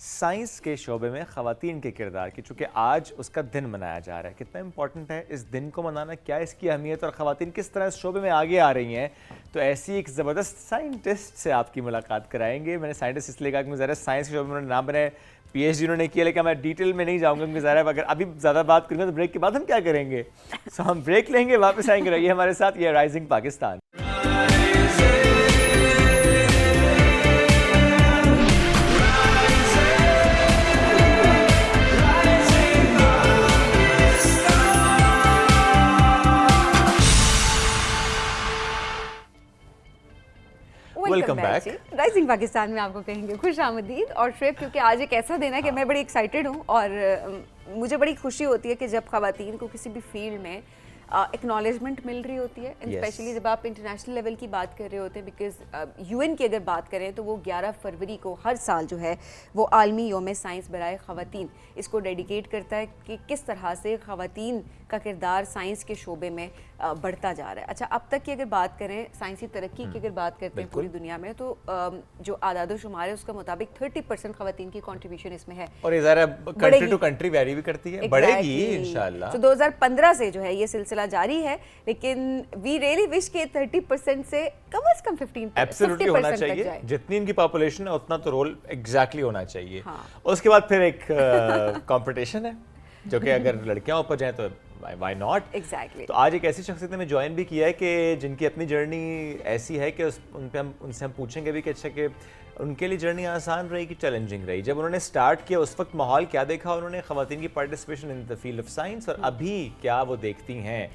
Science کے شعبے میں خواتین کے کردار کی، چونکہ آج اس کا دن منایا جا رہا ہے، کتنا امپورٹنٹ ہے اس دن کو منانا، کیا اس کی اہمیت اور خواتین کس طرح اس شعبے میں آگے آ رہی ہیں؟ تو ایسی ایک زبردست سائنٹسٹ سے آپ کی ملاقات کرائیں گے. میں نے سائنٹسٹ اس لیے کہا کہ ظاہر ہے سائنس کے شعبے میں انہوں نے نام بنایا، پی ایچ ڈی انہوں نے کیا، لیکن میں ڈیٹیل میں نہیں جاؤں گا کیونکہ ظاہر ہے اگر ابھی زیادہ بات کریں گے تو بریک کے بعد ہم کیا کریں گے. سو ہم بریک لیں گے، واپس آئیں گے. رہیے ہمارے ساتھ، یہ rising Pakistan. Welcome back. Rising Pakistan میں آپ کو کہیں گے خوش آمدید. اور شعیب، کیونکہ آج ایک ایسا دن ہے کہ میں بڑی ایکسائٹیڈ ہوں اور مجھے بڑی خوشی ہوتی ہے کہ جب خواتین کو کسی بھی فیلڈ میں اکنالجمنٹ مل رہی ہوتی ہے، اسپیشلی جب آپ انٹرنیشنل لیول کی بات کر رہے ہوتے ہیں، بیکاز یو این کی اگر بات کریں تو وہ 11 فروری کو ہر سال جو ہے وہ عالمی یوم سائنس برائے خواتین اس کو ڈیڈیکیٹ کرتا ہے کہ کس طرح سے خواتین کا کردار سائنس کے شعبے میں بڑھتا جا رہا ہے. اچھا، اب تک کی اگر بات کریں سائنسی ترقی کی اگر بات کرتے ہیں پوری دنیا میں، تو جو اعداد و شمار ہے اس کے مطابق 30% خواتین کی کنٹریبیوشن اس میں ہے، اور یہ ذرا کنٹری ٹو کنٹری ویری بھی کرتی ہے، بڑھے گی انشاءاللہ. تو 2015 سے جو ہے یہ سلسلہ جاری ہے، لیکن وی ریئلی وش کہ 30% سے کم از کم 50% ہونا چاہیے. جتنی ان کی پاپولیشن ہے اتنا تو رول ایگزیکٹلی ہونا چاہیے. اس کے بعد پھر ایک کمپٹیشن ہے جو کہ اگر لڑکیاں اوپر جائیں تو وائی ناٹ. ایگزیکٹلی. تو آج ایک ایسی شخصیت نے میں جوائن بھی کیا ہے کہ جن کی اپنی جرنی ایسی ہے کہ ان سے ہم پوچھیں گے بھی کہ اچھا کہ ان کے لیے جرنی آسان رہی کہ چیلنجنگ رہی. جب انہوں نے سٹارٹ کیا اس وقت ماحول کیا دیکھا انہوں نے خواتین کی participation in the field of science, اور ابھی کیا وہ دیکھتی ہیں.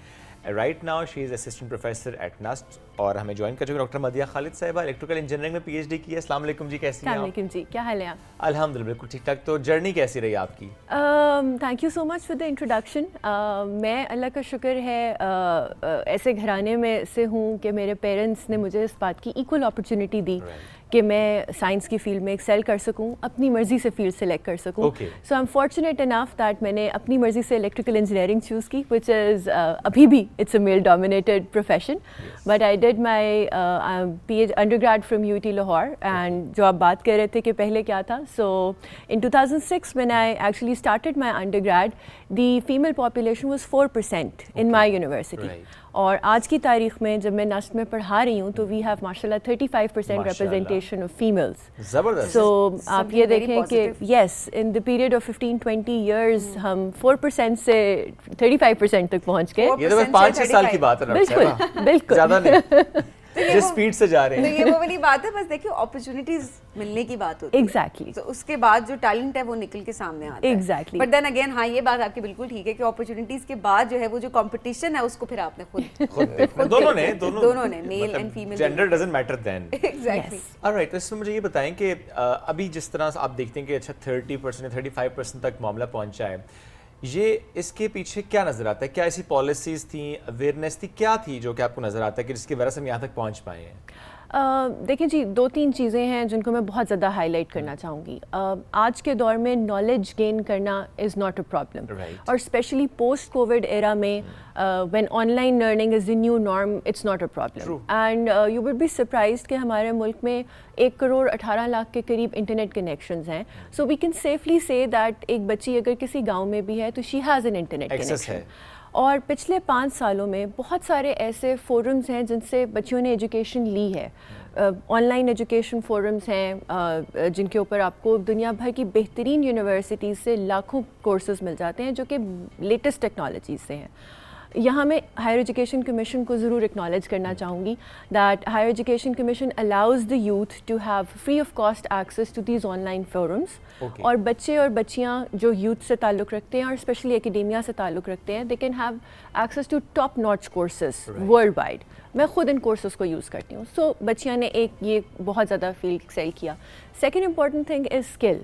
Right now she is assistant professor at NUST, اور ہمیں جوائن کر چکے ڈاکٹر مدیہ خالد صاحبہ، الیکٹریکل انجینئرنگ میں پی ایچ ڈی کی ہے. السلام علیکم جی، کیسی ہیں آپ؟ السلام علیکم جی، کیا حال ہے آپ؟ الحمد للہ بالکل ٹھیک ٹھاک. تو جرنی کیسی رہی آپ کی؟ Thank you so much for the introduction. میں اللہ کا شکر ہے ایسے گھرانے میں سے ہوں کہ میرے پیرنٹس نے مجھے اس بات کی ایکول اپرچونیٹی دی کہ میں سائنس کی فیلڈ میں ایکسیل کر سکوں، اپنی مرضی سے فیلڈ سلیکٹ کر سکوں. So I am fortunate enough that میں نے اپنی مرضی سے الیکٹریکل انجینئرنگ چوز کی، وچ از ابھی بھی it's a male dominated profession. But I did my P H undergrad from U T Lahore. And جو آپ بات کر رہے تھے کہ پہلے کیا تھا، سو ان 2006 when I actually started my undergrad, the female population was 4% in my university. اور آج کی تاریخ میں جب میں نسٹ میں پڑھا رہی ہوں تو وی ہیو ماشاء اللہ 35% ریپرزنٹیشن آف فیمیلز. زبردست. سو آپ یہ دیکھیں کہ یس ان دا پیریڈ آف 15-20 ایئرس ہم 4% سے 35% تک پہنچ گئے. یہ تو بس 5-6 سال کی بات ہے. بالکل بالکل، زیادہ نہیں، جس سپیڈ سے جا رہے ہیں. یہ وہ والی بات ہے، بس دیکھیں اپرچونیٹیز ملنے کی بات ہوتی ہے. ایگزیکٹلی. تو اس کے بعد جو ٹیلنٹ ہے وہ نکل کے سامنے آتا ہے. ایگزیکٹلی. بٹ دین اگین ہاں یہ بات آپ کی بالکل ٹھیک ہے کہ اپرچونیٹیز کے بعد جو ہے وہ جو کمپٹیشن ہے اس کو پھر آپ نے خود دونوں نے male and female, gender doesn't matter then. Exactly. Alright. تو اس میں مجھے یہ بتائیں کہ ابھی جس طرح آپ دیکھتے ہیں کہ اچھا 30% 35% تک معاملہ پہنچا ہے، یہ اس کے پیچھے کیا نظر آتا ہے؟ کیا ایسی پالیسیز تھیں، اویئرنیس تھی، کیا تھی جو کہ آپ کو نظر آتا ہے کہ جس کی وجہ سے ہم یہاں تک پہنچ پائے ہیں؟ دیکھیں جی، 2-3 چیزیں ہیں جن کو میں بہت زیادہ ہائی لائٹ کرنا چاہوں گی. آج کے دور میں نالج گین کرنا از ناٹ اے پرابلم، اور اسپیشلی پوسٹ کووڈ ایرا میں when online learning is the new norm, it's not a problem. And you would be surprised کہ ہمارے ملک میں 1.18 کروڑ کے قریب انٹرنیٹ کنیکشنز ہیں. So we can safely say that ایک بچی اگر کسی گاؤں میں بھی ہے تو she has an internet connection. اور پچھلے 5 سالوں میں بہت سارے ایسے فورمز ہیں جن سے بچیوں نے ایجوکیشن لی ہے. آن لائن ایجوکیشن فورمز ہیں جن کے اوپر آپ کو دنیا بھر کی بہترین یونیورسٹیز سے لاکھوں کورسز مل جاتے ہیں جو کہ لیٹسٹ ٹیکنالوجیز سے ہیں. یہاں میں ہائر ایجوکیشن کمیشن کو ضرور اکنالج کرنا چاہوں گی that higher education commission allows the youth to have free of cost access to these online forums. اور بچے اور بچیاں جو یوتھ سے تعلق رکھتے ہیں اور اسپیشلی اکیڈیمیا سے تعلق رکھتے ہیں، they can have access to top notch courses worldwide. میں خود ان کورسز کو یوز کرتی ہوں. سو بچیاں نے ایک یہ بہت زیادہ فیلڈ ایکسیل کیا. Second important thing is skill.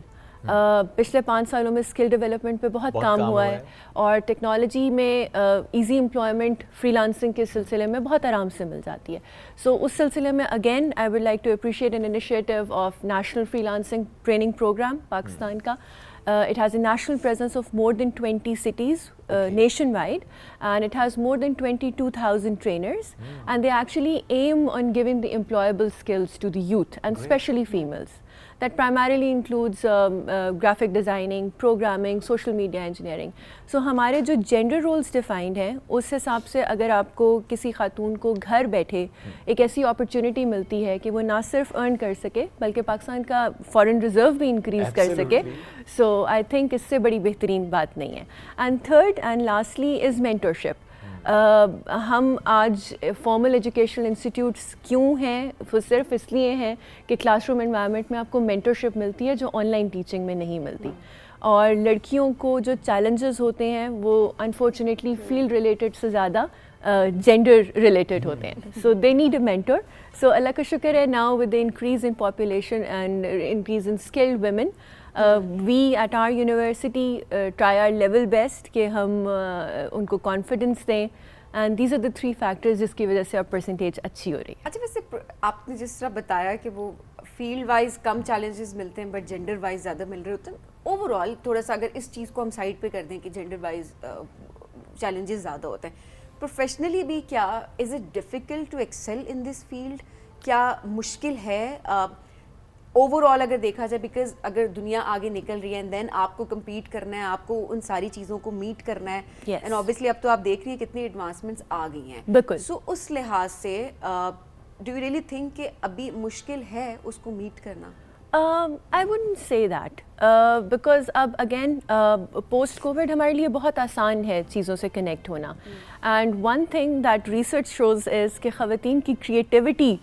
پچھلے 5 سالوں میں اسکل ڈیولپمنٹ پہ بہت کام ہوا ہے، اور ٹیکنالوجی میں ایزی امپلائمنٹ فری لانسنگ کے سلسلے میں بہت آرام سے مل جاتی ہے. سو اس سلسلے میں again I would like to appreciate an initiative of national freelancing training program Pakistan کا. It has a national presence of more than 20 cities nationwide, and it has more than 22,000 trainers, and they actually aim on giving the employable skills to the youth and especially females. that primarily includes graphic designing, programming, social media engineering. So ہمارے جو gender roles defined ہیں اس حساب سے اگر آپ کو کسی خاتون کو گھر بیٹھے ایک ایسی اپرچونیٹی ملتی ہے کہ وہ نہ صرف ارن کر سکے بلکہ پاکستان کا فارن ریزرو بھی انکریز کر سکے, سو آئی تھنک اس سے بڑی بہترین بات نہیں ہے. And third and lastly is mentorship. ہم آج فارمل ایجوکیشنل انسٹیٹیوٹس کیوں ہیں, وہ صرف اس لیے ہیں کہ کلاس روم انوائرمنٹ میں آپ کو مینٹرشپ ملتی ہے جو آن لائن ٹیچنگ میں نہیں ملتی, اور لڑکیوں کو جو چیلنجز ہوتے ہیں وہ انفارچونیٹلی فیلڈ ریلیٹڈ سے زیادہ جینڈر ریلیٹڈ ہوتے ہیں. سو دے نیڈ اے مینٹر. سو اللہ کا شکر ہے now with the increase in population and increase in skilled women, we at our university try our level best کہ ہم ان کو کانفیڈنس دیں, and these are the 3 factors جس کی وجہ سے اب پرسنٹیج اچھی ہو رہی ہے. اچھا ویسے آپ نے جس طرح بتایا کہ وہ فیلڈ وائز کم چیلنجز ملتے ہیں بٹ جینڈر وائز زیادہ مل رہے ہوتے ہیں, اوور آل تھوڑا سا اگر اس چیز کو ہم سائڈ پہ کر دیں کہ جینڈر وائز چیلنجز زیادہ ہوتے ہیں, پروفیشنلی بھی کیا is it difficult to excel in this field, کیا مشکل ہے اوور آل اگر دیکھا جائے, بیکاز اگر دنیا آگے نکل رہی ہے اینڈ دین آپ کو کمپیٹ کرنا ہے, آپ کو ان ساری چیزوں کو میٹ کرنا ہے, اینڈ اوبیسلی اب تو آپ دیکھ رہی ہیں کتنی ایڈوانسمنٹس آ گئی ہیں. بالکل. سو اس لحاظ سے ڈو یو ریئلی تھنک کہ ابھی مشکل ہے اس کو میٹ کرنا؟ I wouldn't say that because اب اگین پوسٹ کووڈ ہمارے لیے بہت آسان ہے چیزوں سے کنیکٹ ہونا, and one thing that research shows is کہ خواتین کی کریٹیوٹی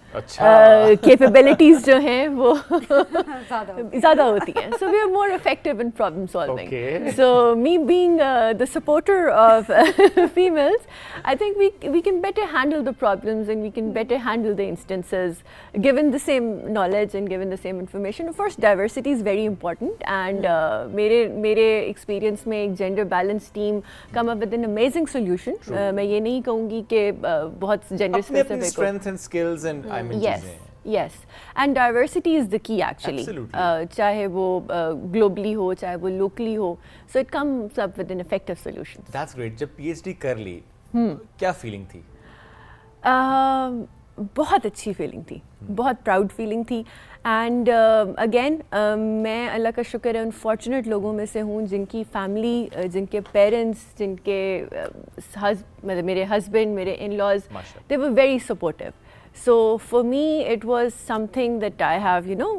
کیپیبلٹیز جو ہیں وہ زیادہ ہوتی ہیں. So we are more effective in problem solving. So me being the supporter of families, I think we can better handle the problems and we can better handle the instances given the same knowledge and given the same information. Of course diversity is very important, and میرے experience میں ایک gender balance team come up with an amazing solution. میں یہ نہیں کہوں گی کہ بہت gender specific who. strength and skills and I mean yes and diversity is the key actually. چاہے وہ globally ہو چاہے وہ locally who, so it comes up with an effective solution. That's great. جب PhD کر لی کیا فیلنگ تھی؟ بہت اچھی فیلنگ تھی, بہت پراؤڈ فیلنگ تھی. اینڈ اگین میں اللہ کا شکر ہے ان فارچونیٹ لوگوں میں سے ہوں جن کی فیملی, جن کے پیرنٹس, جن کے مطلب میرے ہسبینڈ, میرے in laws, they were very supportive. So for me it was something that I have you know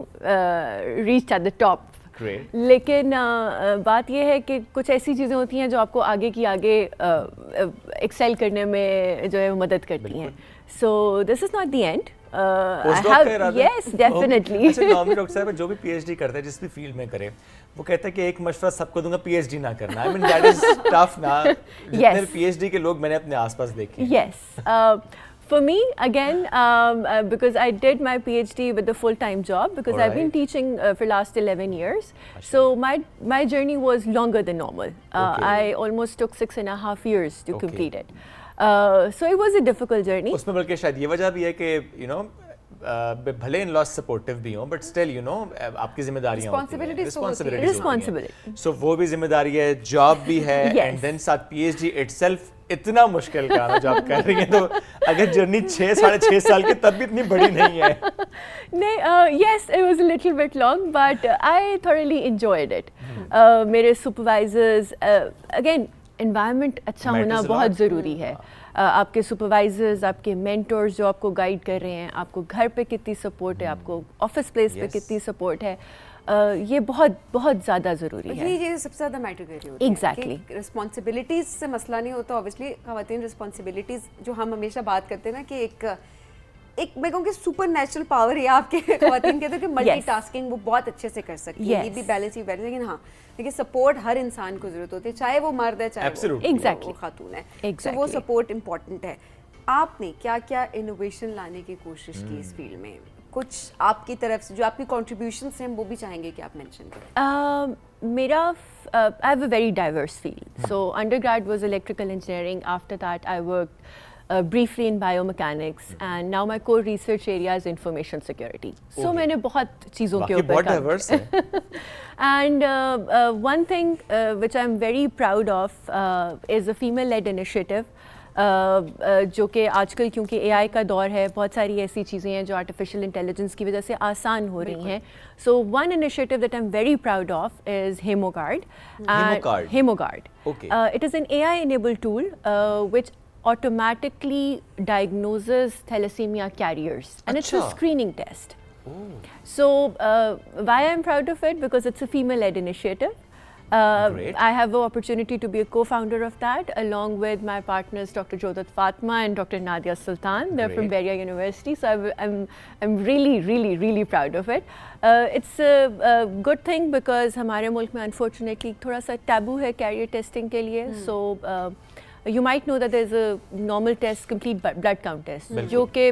reached at the top. لیکن بات یہ ہے کہ کچھ ایسی چیزیں ہوتی ہیں جو آپ کو آگے کی آگے ایکسیل کرنے میں جو ہے مدد کرتی ہیں. So this is not the end. Yes, definitely. اچھا نارملی ڈاکٹر صاحب جو بھی پی ایچ ڈی کرتا ہے جس بھی فیلڈ میں کرے وہ کہتا ہے کہ ایک مشورہ سب کو دوں گا, پی ایچ ڈی نہ کرنا. I mean that is tough نا. جتنے پی ایچ ڈی کے لوگ میں نے اپنے آس پاس دیکھے. Yes. For me, again, because I did my PhD with a full-time job, because I've been teaching for last 11 years. So my journey was longer than normal. I almost took 6.5 years to complete it. So it was a difficult journey. اس میں بلکہ شاید یہ وجہ بھی ہے کہ you know بھلے ان لاس supportive بھی ہوں بٹ اسٹل یو نو آپ کی ذمہ داریاں responsibility. سو وہ بھی ذمہ داری ہے, جاب بھی ہے, اینڈ دین ساتھ P H D itself اتنا مشکل کام ہے جو آپ کر رہی ہیں. تو اگر جرنی 6.5 سال کی تب بھی اتنی بڑی نہیں ہے. Yes, it was a little bit long, but I thoroughly enjoyed it. میرے سپروائزرز, اگین انوائرمنٹ اچھا ہونا بہت ضروری ہے. آپ کے سپروائزرز, آپ کے مینٹورز جو آپ کو گائیڈ کر رہے ہیں, آپ کو گھر پہ کتنی سپورٹ ہے, آپ کو آفس پلیس پہ کتنی سپورٹ ہے, یہ بہت بہت زیادہ ضروری ہے. یہ سب سے زیادہ میٹر کر رہی ہوتی ہے. ایگزیکٹلی. رسپانسبلٹیز سے مسئلہ نہیں ہوتا اوبیسلی. خواتین رسپانسبلٹیز جو ہم ہمیشہ بات کرتے ہیں نا کہ ایک میں کہوں کہ سپر نیچرل پاور ہے آپ کے خواتین کہتے ہیں کہ ملٹی ٹاسکنگ وہ بہت اچھے سے کر سکتی ہے, یہ بھی بیلنس ہی بیلنس. لیکن ہاں دیکھیے سپورٹ ہر انسان کو ضرورت ہوتی ہے, چاہے وہ مرد ہے چاہے وہ خاتون ہے, تو وہ سپورٹ امپورٹنٹ ہے. آپ نے کیا کیا انوویشن لانے کی کوشش کی اس فیلڈ میں؟ کچھ آپ کی طرف سے جو آپ کی کنٹریبیوشنس ہیں وہ بھی چاہیں گے کہ آپ مینشن کریں. میرا I have a very diverse field. So undergrad was electrical engineering. After that I worked briefly in biomechanics, and now my core research area is information security. So میں نے بہت چیزوں کے اوپر بہت ڈائیورس ہے. And one thing which I'm very proud of is a female-led initiative جو کہ آج کل کیونکہ اے آئی کا دور ہے بہت ساری ایسی چیزیں ہیں جو آرٹیفیشیل انٹیلیجنس کی وجہ سے آسان ہو رہی ہیں. So one initiative that I am very proud of is Hemoguard. Hemoguard it is an A I enabled tool which automatically diagnoses thalassemia carriers and it's a screening test. So why I'm proud of it? Because it's a female-led initiative. I have the opportunity to be a co-founder of that along with my partners Dr. Jodat Fatma and Dr. Nadia Sultan. They're from Beria University, so I'm really proud of it. It's a good thing because ہمارے ملک میں unfortunately تھوڑا سا taboo ہے carrier testing کے لیے. So you might know that there's a normal test, complete blood count test, جو کہ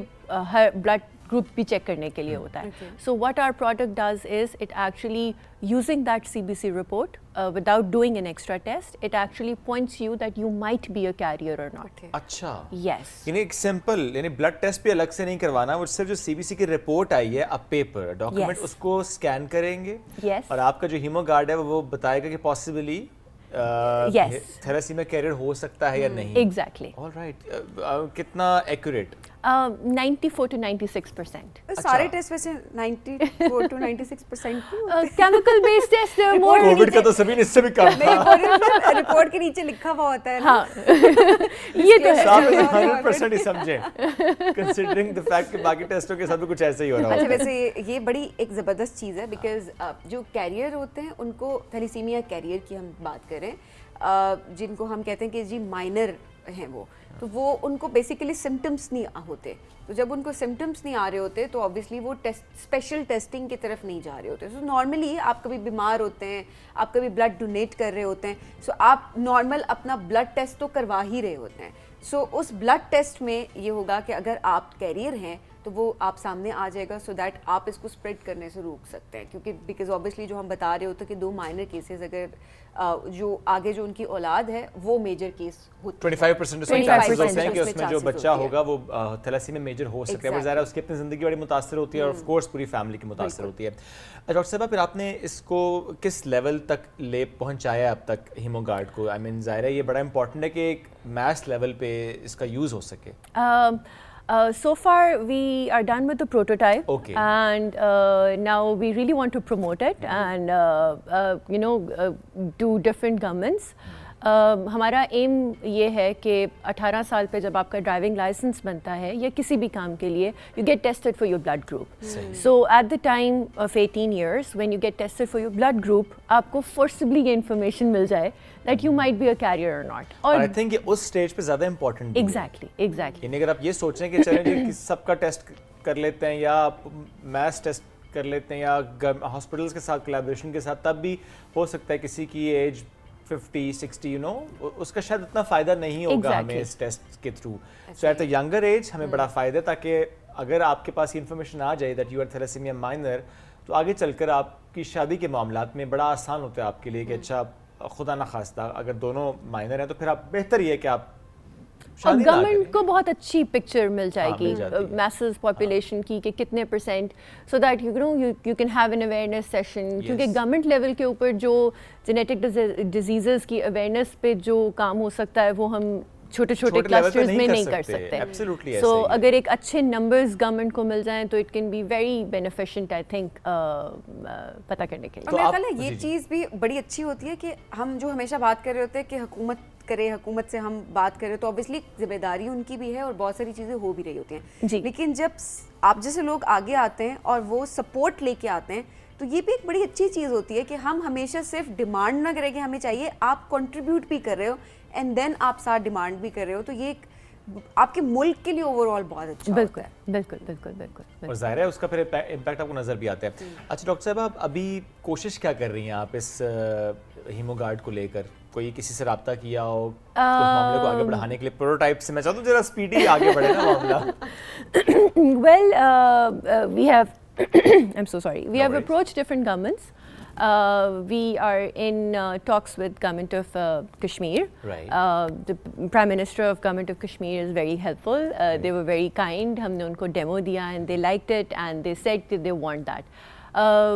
ہر blood group بھی چیک کرنے کے لیے ہوتا ہے. So what our product does is it actually using that CBC report without doing an extra test, it actually points you that you might be a carrier or not. اچھا Yes. یعنی ایک simple یعنی blood test بھی الگ سے نہیں کروانا, وہ صرف جو سی بی سی کی رپورٹ آئی ہے اب پیپر ڈاکیومنٹ اس کو اسکین کریں گے اور آپ کا جو ہیمو گارڈ ہے وہ بتائے گا کہ پاسبلی تھیلیسیمیا کیریئر ہو سکتا ہے یا نہیں. Exactly. آلرائٹ, کتنا ایکوریٹ؟ 94 to 96%. سارے ٹیسٹ ویسے 94 to 96% Chemical based tests are more. Covid کا تو سبھی نے اس سے بھی کم تھا. رپورٹ کے نیچے لکھا ہوا ہوتا ہے. ہاں یہ تو ہے. آپ 100% ہی سمجھیں کنسیڈرنگ دی فیکٹ کہ باقی ٹیسٹوں کے ساتھ بھی کچھ ایسا ہی ہو رہا اچھا ہوتا ہے. ویسے یہ بڑی ایک زبردست چیز ہے بیکاز جو کیریئر ہوتے ہیں ان کو تھیلیسیمیا کیریئر کی ہم بات کریں جن کو ہم کہتے ہیں کہ جی مائنر ہیں وہ ان کو بیسیکلی سمٹمس نہیں ہوتے. تو جب ان کو سمٹمس نہیں آ رہے ہوتے تو آبویسلی وہ اسپیشل ٹیسٹنگ کی طرف نہیں جا رہے ہوتے. سو نارملی آپ کبھی بیمار ہوتے ہیں, آپ کبھی بلڈ ڈونیٹ کر رہے ہوتے ہیں, سو آپ نارمل اپنا بلڈ ٹیسٹ تو کروا ہی رہے ہوتے ہیں. سو اس بلڈ ٹیسٹ میں یہ ہوگا کہ اگر آپ کیریئر ہیں تو وہ آپ سامنے آ جائے گا, سو دیٹ آپ اس کو اسپریڈ کرنے سے روک سکتے ہیں. کیونکہ بیکاز آبویسلی جو ہم بتا رہے ہوتے ہیں کہ 2 مائنر کیسز اگر جو آگے جو ان کی اولاد ہے وہ میجر کیس ہوتے ہیں. 25% اس میں چانسز ہوتے ہیں کہ اس میں جو بچہ ہوگا وہ تھیلیسیمیا میجر ہو سکتا ہے. وہ ظاہر ہے اس کی اپنی زندگی بڑی متاثر ہوتی ہے اور آف کورس پوری فیملی کی متاثر ہوتی ہے. ڈاکٹر صاحبہ پھر آپ نے اس کو کس لیول تک لے پہنچایا اب تک ہیمو گارڈ کو؟ آئی مین ظاہر ہے یہ بڑا امپورٹنٹ ہے کہ ایک میس لیول پہ اس کا یوز ہو سکے. So far we are done with the prototype. Okay. And now we really want to promote it and do different governments. ہمارا ایم یہ ہے کہ 18 سال پہ جب آپ کا ڈرائیونگ لائسنس بنتا ہے یا کسی بھی کام کے لیے you get tested for your blood group. So at the time of 18 years when you get tested for your blood group آپ کو فورسبلی یہ انفارمیشن مل جائے that you might be a carrier اور ناٹ. اور آئی تھنک یہ اس stage پہ زیادہ امپورٹنٹ ہے. ایگزیکٹلی یعنی اگر آپ یہ سوچیں کہ چلیں جی سب کا ٹیسٹ کر لیتے ہیں یا میس ٹیسٹ کر لیتے ہیں یا ہاسپٹلس کے ساتھ کولیبریشن کے ساتھ, تب بھی ہو سکتا ہے کسی کی ایج 50-60 اس کا شاید اتنا فائدہ نہیں ہوگا ہمیں اس ٹیسٹ کے through. So at a younger age ہمیں بڑا فائدہ, تاکہ اگر آپ کے پاس یہ انفارمیشن آ جائے that you are thalassemia minor تو آگے چل کر آپ کی شادی کے معاملات میں بڑا آسان ہوتا ہے آپ کے لیے کہ اچھا خدا نخواستہ اگر دونوں مائنر ہیں تو پھر آپ بہتر یہ ہے کہ آپ گورنمنٹ کو بہت اچھی پکچر مل جائے گی میسز پاپولیشن کی کہ کتنے percent, so that you can have an awareness session. کیونکہ گورنمنٹ لیول کے اوپر جو جینیٹک ڈیزیزز کی اویئرنیس پہ جو کام ہو سکتا ہے وہ ہم چھوٹے کلسٹرز میں نہیں کر سکتے. سو اگر ایک اچھے نمبرز گورنمنٹ کو مل جائیں تو it can be very beneficial I think پتہ کرنے کے لیے. میرا خیال ہے یہ چیز بھی بڑی اچھی ہوتی ہے کہ ہم جو ہمیشہ بات کر رہے ہوتے ہیں کہ حکومت کرے, حکومت سے ہم بات کریں تو obviously ذمہ داری ان کی بھی ہے اور بہت ساری چیزیں ہو بھی رہی ہوتی ہیں. لیکن جب آپ جیسے لوگ آگے آتے ہیں اور وہ سپورٹ لے کے آتے ہیں تو یہ بھی ایک بڑی اچھی چیز ہوتی ہے کہ ہم ہمیشہ صرف ڈیمانڈ نہ کریں کہ ہمیں چاہیے, آپ کنٹریبیوٹ بھی کر رہے ہو اینڈ دین آپ ساتھ ڈیمانڈ بھی کر رہے ہو, تو یہ آپ کے ملک کے لیے اوور آل بہت اچھا ہوتا ہے. بالکل اور ظاہر ہے اس کا پھر امپیکٹ آپ کو نظر بھی آتا ہے. اچھا ڈاکٹر صاحب آپ ابھی کوشش کیا کر رہی ہیں آپ اس ہیمو گارڈ کو لے کر؟ کوئی کسی سے رابطہ کیا ہو اس معاملے کو آگے بڑھانے کے لیے؟ پروٹوٹائپ سے میں چاہتا ہوں ذرا اسپیڈی آگے بڑھے نا معاملہ. Well we have approached different governments. We are in talks with government of Kashmir. Right. The Prime Minister of government of Kashmir is very helpful. They were very kind. ہم نے ان کو ڈیمو دیا and they liked it and they said that they want that.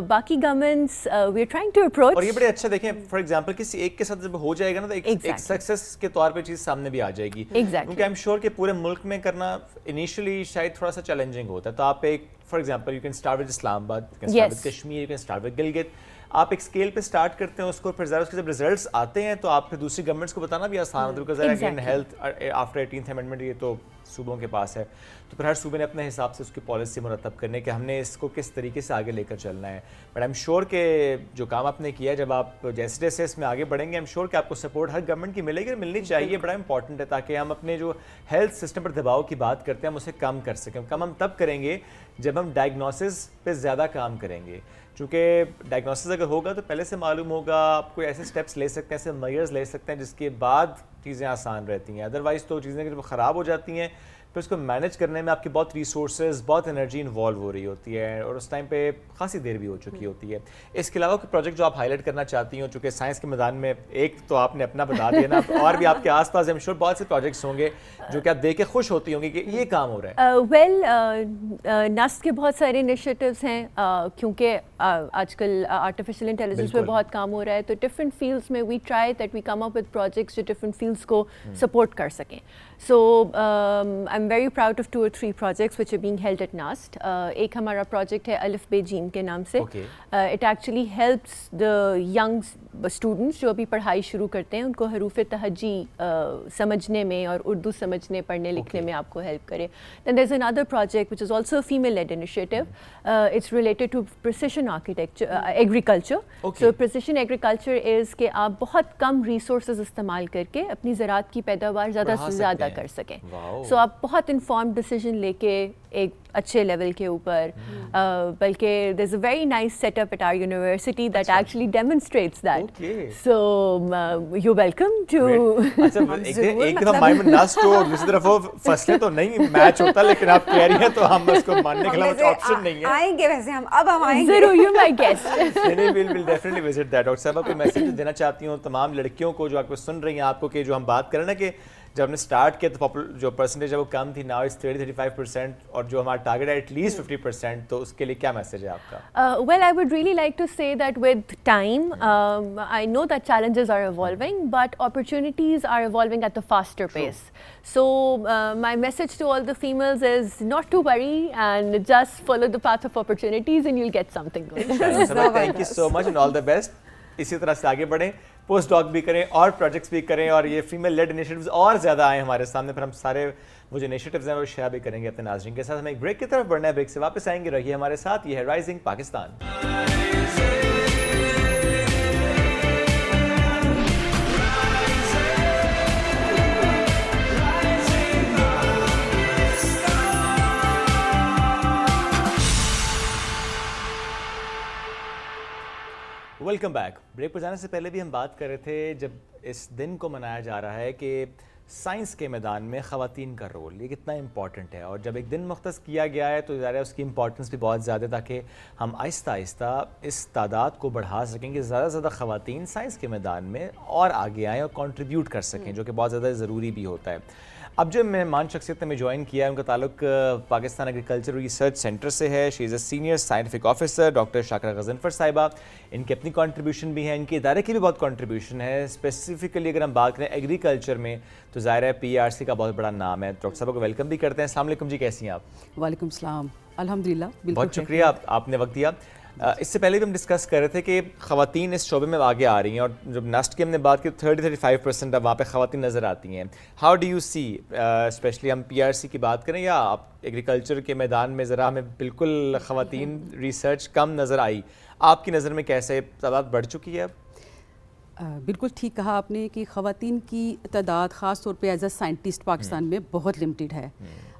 باقی governments we are trying to approach. اور یہ بڑے اچھا دیکھیں فار ایگزامپل کسی ایک کے ساتھ جب ہو جائے گا نا تو ایک سکسیس کے طور پہ چیز سامنے بھی آ جائے گی. کیونکہ آئی ایم شیور کہ پورے ملک میں کرنا انیشلی شاید تھوڑا سا چیلنجنگ ہوتا ہے. تو آپ ایک for example you can start with Islamabad, you can start with Kashmir, you can start with Gilgit. آپ ایک اسکیل پہ اسٹارٹ کرتے ہیں اس کو, پھر ذرا اس کے جب ریزلٹس آتے ہیں تو آپ پھر دوسری گورنمنٹس کو بتانا بھی آسان ہوتا ہے. Because again health after 18th amendment یہ تو صوبوں کے پاس ہے, تو پھر ہر صوبے نے اپنے حساب سے اس کی پالیسی مرتب کرنے کہ ہم نے اس کو کس طریقے سے آگے لے کر چلنا ہے. بٹ آئی ایم شیور کہ جو کام آپ نے کیا ہے, جب آپ جیسے جیسے اس میں آگے بڑھیں گے, آئی ایم شیور کہ آپ کو سپورٹ ہر گورنمنٹ کی ملے گی, ملنی چاہیے. بڑا امپورٹنٹ ہے تاکہ ہم اپنے جو ہیلتھ سسٹم پر دباؤ کی بات کرتے ہیں ہم اسے کم کر سکیں. کم ہم تب کریں گے جب ہم ڈائگنوسس پہ زیادہ کام کریں گے. چونکہ ڈائگنوسس اگر ہوگا تو پہلے سے معلوم ہوگا, آپ کوئی ایسے اسٹیپس لے سکتے ہیں, ایسے میئرز لے سکتے ہیں جس کے بعد چیزیں آسان رہتی ہیں. ادروائز تو چیزیں جب خراب ہو جاتی ہیں پھر اس کو مینیج کرنے میں آپ کی بہت ریسورسز, بہت انرجی انوالو ہو رہی ہوتی ہے, اور اس ٹائم پہ خاصی دیر بھی ہو چکی ہوتی ہے. اس کے علاوہ کوئی پروجیکٹ جو آپ ہائی لائٹ کرنا چاہتی ہوں, چونکہ سائنس کے میدان میں ایک تو آپ نے اپنا بتا دیا نا, اور بھی آپ کے آس پاس شور بہت سے پروجیکٹس ہوں گے جو کہ آپ دیکھ کے خوش ہوتی ہوں گی کہ یہ کام ہو رہا ہے. ویل نسٹ کے بہت سارے انیشیٹیوز ہیں, کیونکہ آج کل آرٹیفیشیل انٹیلیجنس پہ بہت کام ہو رہا ہے, تو ڈفرینٹ فیلڈس میں we try that we come up with projects جو ڈفرینٹ فیلڈس کو سپورٹ کر سکیں. So I am very proud of 2 or 3 projects which are being held at NAST. ایک ہمارا پروجیکٹ ہے الف بے جیم کے نام سے. It actually helps the young students جو ابھی پڑھائی شروع کرتے ہیں, ان کو حروف تہجی سمجھنے میں اور اردو سمجھنے پڑھنے لکھنے میں آپ کو ہیلپ کرے. دین دیر از another project which is also a female led initiative. It's related to precision architecture, agriculture. So precision agriculture is کہ آپ بہت کم ریسورسز استعمال کر کے اپنی زراعت کی پیداوار زیادہ سے زیادہ کر سکیں. سو آپ بہت انفارمڈ ڈیسیژن لے کے ایک اچھے لیول کے اوپر, بلکہ there is a very nice set up at our university that actually demonstrates that. So you welcome to. ایک طرف مائنڈ نسٹ ہو اور دوسری طرف وہ فصلیں تو نہیں میچ ہوتا, لیکن آپ کہہ رہی ہیں تو ہم اس کو ماننے کے علاوہ آپشن نہیں ہے. آئیں گے ویسے ہم آئیں گے ضرور, you my guest. Will definitely visit that. Doctor صاحب کوئی میسج دینا چاہتی ہوں تمام لڑکیوں کو جو آپ کو سن رہی ہیں, آپ کو کہ جو ہم بات کریں نا کہ جب ہم نے اسٹارٹ کیا تو جو پرسنٹیج ہے وہ کم تھی, ناؤ از 30-35%, اور جو ہمارا ٹارگیٹ ہے ایٹ لیسٹ 50%, تو اس کے لیے کیا میسج ہے آپ کا؟ Well I would really like to say that with time I know that challenges are evolving but opportunities are evolving at the faster pace. So my message to all the females is not to worry and just follow the path of opportunities and you'll get something good. Thank you so much and all the best. اسی طرح سے آگے بڑھیں, post ڈاک بھی کریں اور projects بھی کریں, اور یہ فیمیل لیڈ انیشیٹیوز اور زیادہ آئیں ہمارے سامنے, پھر ہم سارے وہ جو انیشیٹیوز ہیں وہ شیئر بھی کریں گے اپنے ناظرین کے ساتھ. ہمیں ایک بریک کی طرف بڑھنا ہے, بریک سے واپس آئیں گے, رہیے ہمارے ساتھ. یہ ہے Rising Pakistan. Welcome back. Break پر جانے سے پہلے بھی ہم بات کر رہے تھے, جب اس دن کو منایا جا رہا ہے کہ سائنس کے میدان میں خواتین کا رول یہ کتنا امپورٹنٹ ہے, اور جب ایک دن مختص کیا گیا ہے تو ظاہر ہے اس کی امپورٹنس بھی بہت زیادہ, تاکہ ہم آہستہ آہستہ اس تعداد کو بڑھا سکیں کہ زیادہ سے زیادہ خواتین سائنس کے میدان میں اور آگے آئیں اور کنٹریبیوٹ کر سکیں, جو کہ بہت زیادہ ضروری بھی ہوتا ہے. اب جو مہمان شخصیت نے میں جوائن کیا ہے ان کا تعلق پاکستان ایگریکلچر ریسرچ سینٹر سے ہے. She is a senior scientific officer doctor Shakira Ghazanfar sahiba. ان کی اپنی کنٹریبیوشن بھی ہے, ان کے ادارے کی بھی بہت کنٹریبیوشن ہے. اسپیسیفکلی اگر ہم بات کریں ایگریکلچر میں تو ظاہر ہے PRC کا بہت بڑا نام ہے. ڈاکٹر صاحب کو ویلکم بھی کرتے ہیں. السلام علیکم جی, کیسی ہیں آپ؟ وعلیکم السلام, الحمدللہ. بہت شکریہ آپ نے وقت دیا. اس سے پہلے بھی ہم ڈسکس کر رہے تھے کہ خواتین اس شعبے میں آگے آ رہی ہیں, اور جب نسٹ کی ہم نے بات کی 30-35% اب وہاں پہ خواتین نظر آتی ہیں. How do you see, especially ہم PRC کی بات کریں یا آپ ایگریکلچر کے میدان میں ذرا ہمیں بالکل خواتین ریسرچ کم نظر آئی, آپ کی نظر میں کیسے تعداد بڑھ چکی ہے اب؟ بالکل ٹھیک کہا آپ نے کہ خواتین کی تعداد خاص طور پہ ایز اے سائنٹسٹ پاکستان میں بہت لمیٹیڈ ہے.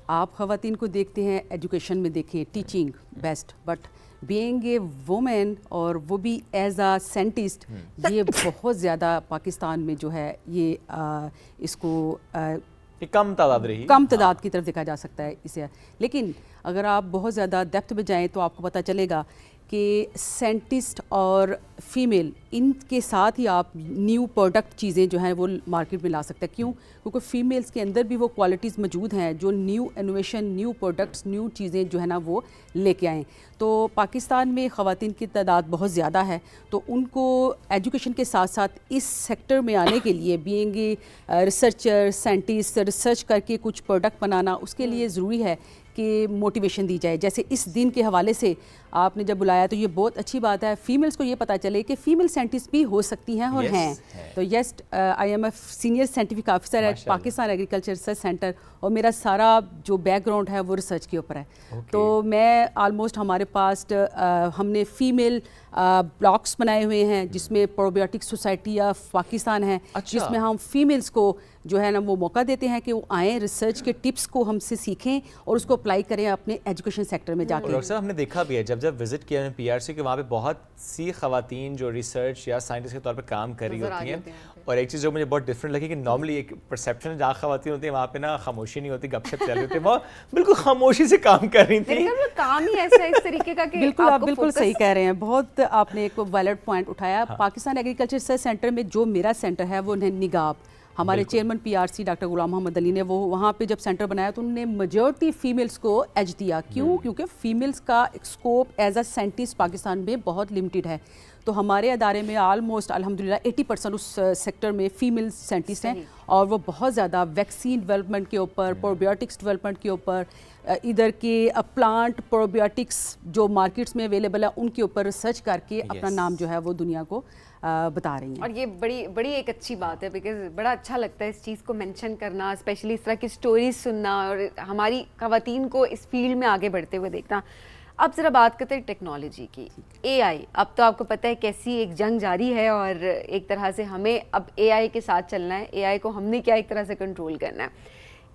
آپ خواتین کو دیکھتے ہیں ایجوکیشن میں, دیکھیں teaching best, but being a woman اور وہ بھی ایز اے سائنٹسٹ, یہ بہت زیادہ پاکستان میں جو ہے یہ اس کو کم تعداد رہی, کم تعداد کی طرف دیکھا جا سکتا ہے اسے. لیکن اگر آپ بہت زیادہ ڈیپتھ میں جائیں تو آپ کو پتہ چلے گا کہ سائنٹسٹ اور فیمیل ان کے ساتھ ہی آپ نیو پروڈکٹ چیزیں جو ہیں وہ مارکیٹ میں لا سکتے ہیں. کیوں؟ کیونکہ فیمیلز کے اندر بھی وہ کوالٹیز موجود ہیں جو new innovation, new products, new چیزیں جو ہے نا وہ لے کے آئیں. تو پاکستان میں خواتین کی تعداد بہت زیادہ ہے، تو ان کو ایجوکیشن کے ساتھ ساتھ اس سیکٹر میں آنے کے لیے بینگ ریسرچر، سائنٹسٹ، ریسرچ کر کے کچھ پروڈکٹ بنانا، اس کے لیے ضروری ہے کہ موٹیویشن دی جائے. جیسے اس دن کے حوالے سے آپ نے جب بلایا تو یہ بہت اچھی بات ہے، فیمیلز کو یہ پتہ چلے کہ فیمیل سائنٹسٹ بھی ہو سکتی ہیں اور ہیں. تو yes, I am a senior scientific officer at Pakistan agriculture research centre, اور میرا سارا جو بیک گراؤنڈ ہے وہ ریسرچ کے اوپر ہے. تو میں آلموسٹ ہمارے پاس ہم نے فیمیل بلاکس بنائے ہوئے ہیں جس میں پروبیوٹک سوسائٹی آف پاکستان ہے، جس میں ہم فیمیلز کو جو ہے نا وہ موقع دیتے ہیں کہ وہ آئیں، ریسرچ کے ٹپس کو ہم سے سیکھیں اور اس کو اپلائی کریں اپنے ایجوکیشن سیکٹر میں جا کے. اور ہم نے دیکھا بھی ہے جب وزٹ کیا پی آر سی کہ وہاں پہ بہت سی خواتین جو ریسرچ یا سائنٹسٹ کے طور پہ کام کر رہی ہوتی ہیں. اور ایک چیز جو مجھے بہت ڈفرینٹ لگی کہ نارملی ایک پرسیپشن جہاں خواتین ہوتی ہیں وہاں پہ نا خاموشی نہیں ہوتی، گپ شپ چل رہی ہوتی ہے، وہ بالکل خاموشی سے کام کر رہی تھیں. کام ہی ایسا اس طریقے کا کہ بالکل آپ بالکل صحیح کہہ رہے ہیں. بہت آپ نے ایک ویلڈ پوائنٹ اٹھایا. پاکستان ایگریکلچر ریسرچ سینٹر میں جو میرا سینٹر ہے وہ نگاب، ہمارے chairman P R C doctor Ghulam Muhammad علی نے وہ وہاں پہ جب سینٹر بنایا تو انہوں نے میجورٹی فیمیلز کو ایج دیا. کیوں؟ کیونکہ فیمیلز کا scope as a scientist Pakistan میں بہت لمیٹڈ ہے. تو ہمارے ادارے میں آلموسٹ الحمدللہ 80% اس سیکٹر میں فیمیل سائنٹسٹ ہیں، اور وہ بہت زیادہ ویکسین ڈیولپمنٹ کے اوپر، پروبیوٹکس ڈیولپمنٹ کے اوپر، ادھر کے پلانٹ پروبیوٹکس جو مارکیٹس میں اویلیبل ہے ان کے اوپر ریسرچ کر کے اپنا نام جو ہے وہ دنیا کو بتا رہی ہیں. اور یہ بڑی ایک اچھی بات ہے، بیکاز بڑا اچھا لگتا ہے اس چیز کو مینشن کرنا، اسپیشلی اس طرح کی سٹوریز سننا اور ہماری خواتین کو اس فیلڈ میں آگے بڑھتے ہوئے دیکھنا. اب ذرا بات کرتے ہیں ٹیکنالوجی کی. اے آئی، اب تو آپ کو پتہ ہے کیسی ایک جنگ جاری ہے، اور ایک طرح سے ہمیں اب اے آئی کے ساتھ چلنا ہے. اے آئی کو ہم نے کیا ایک طرح سے کنٹرول کرنا ہے.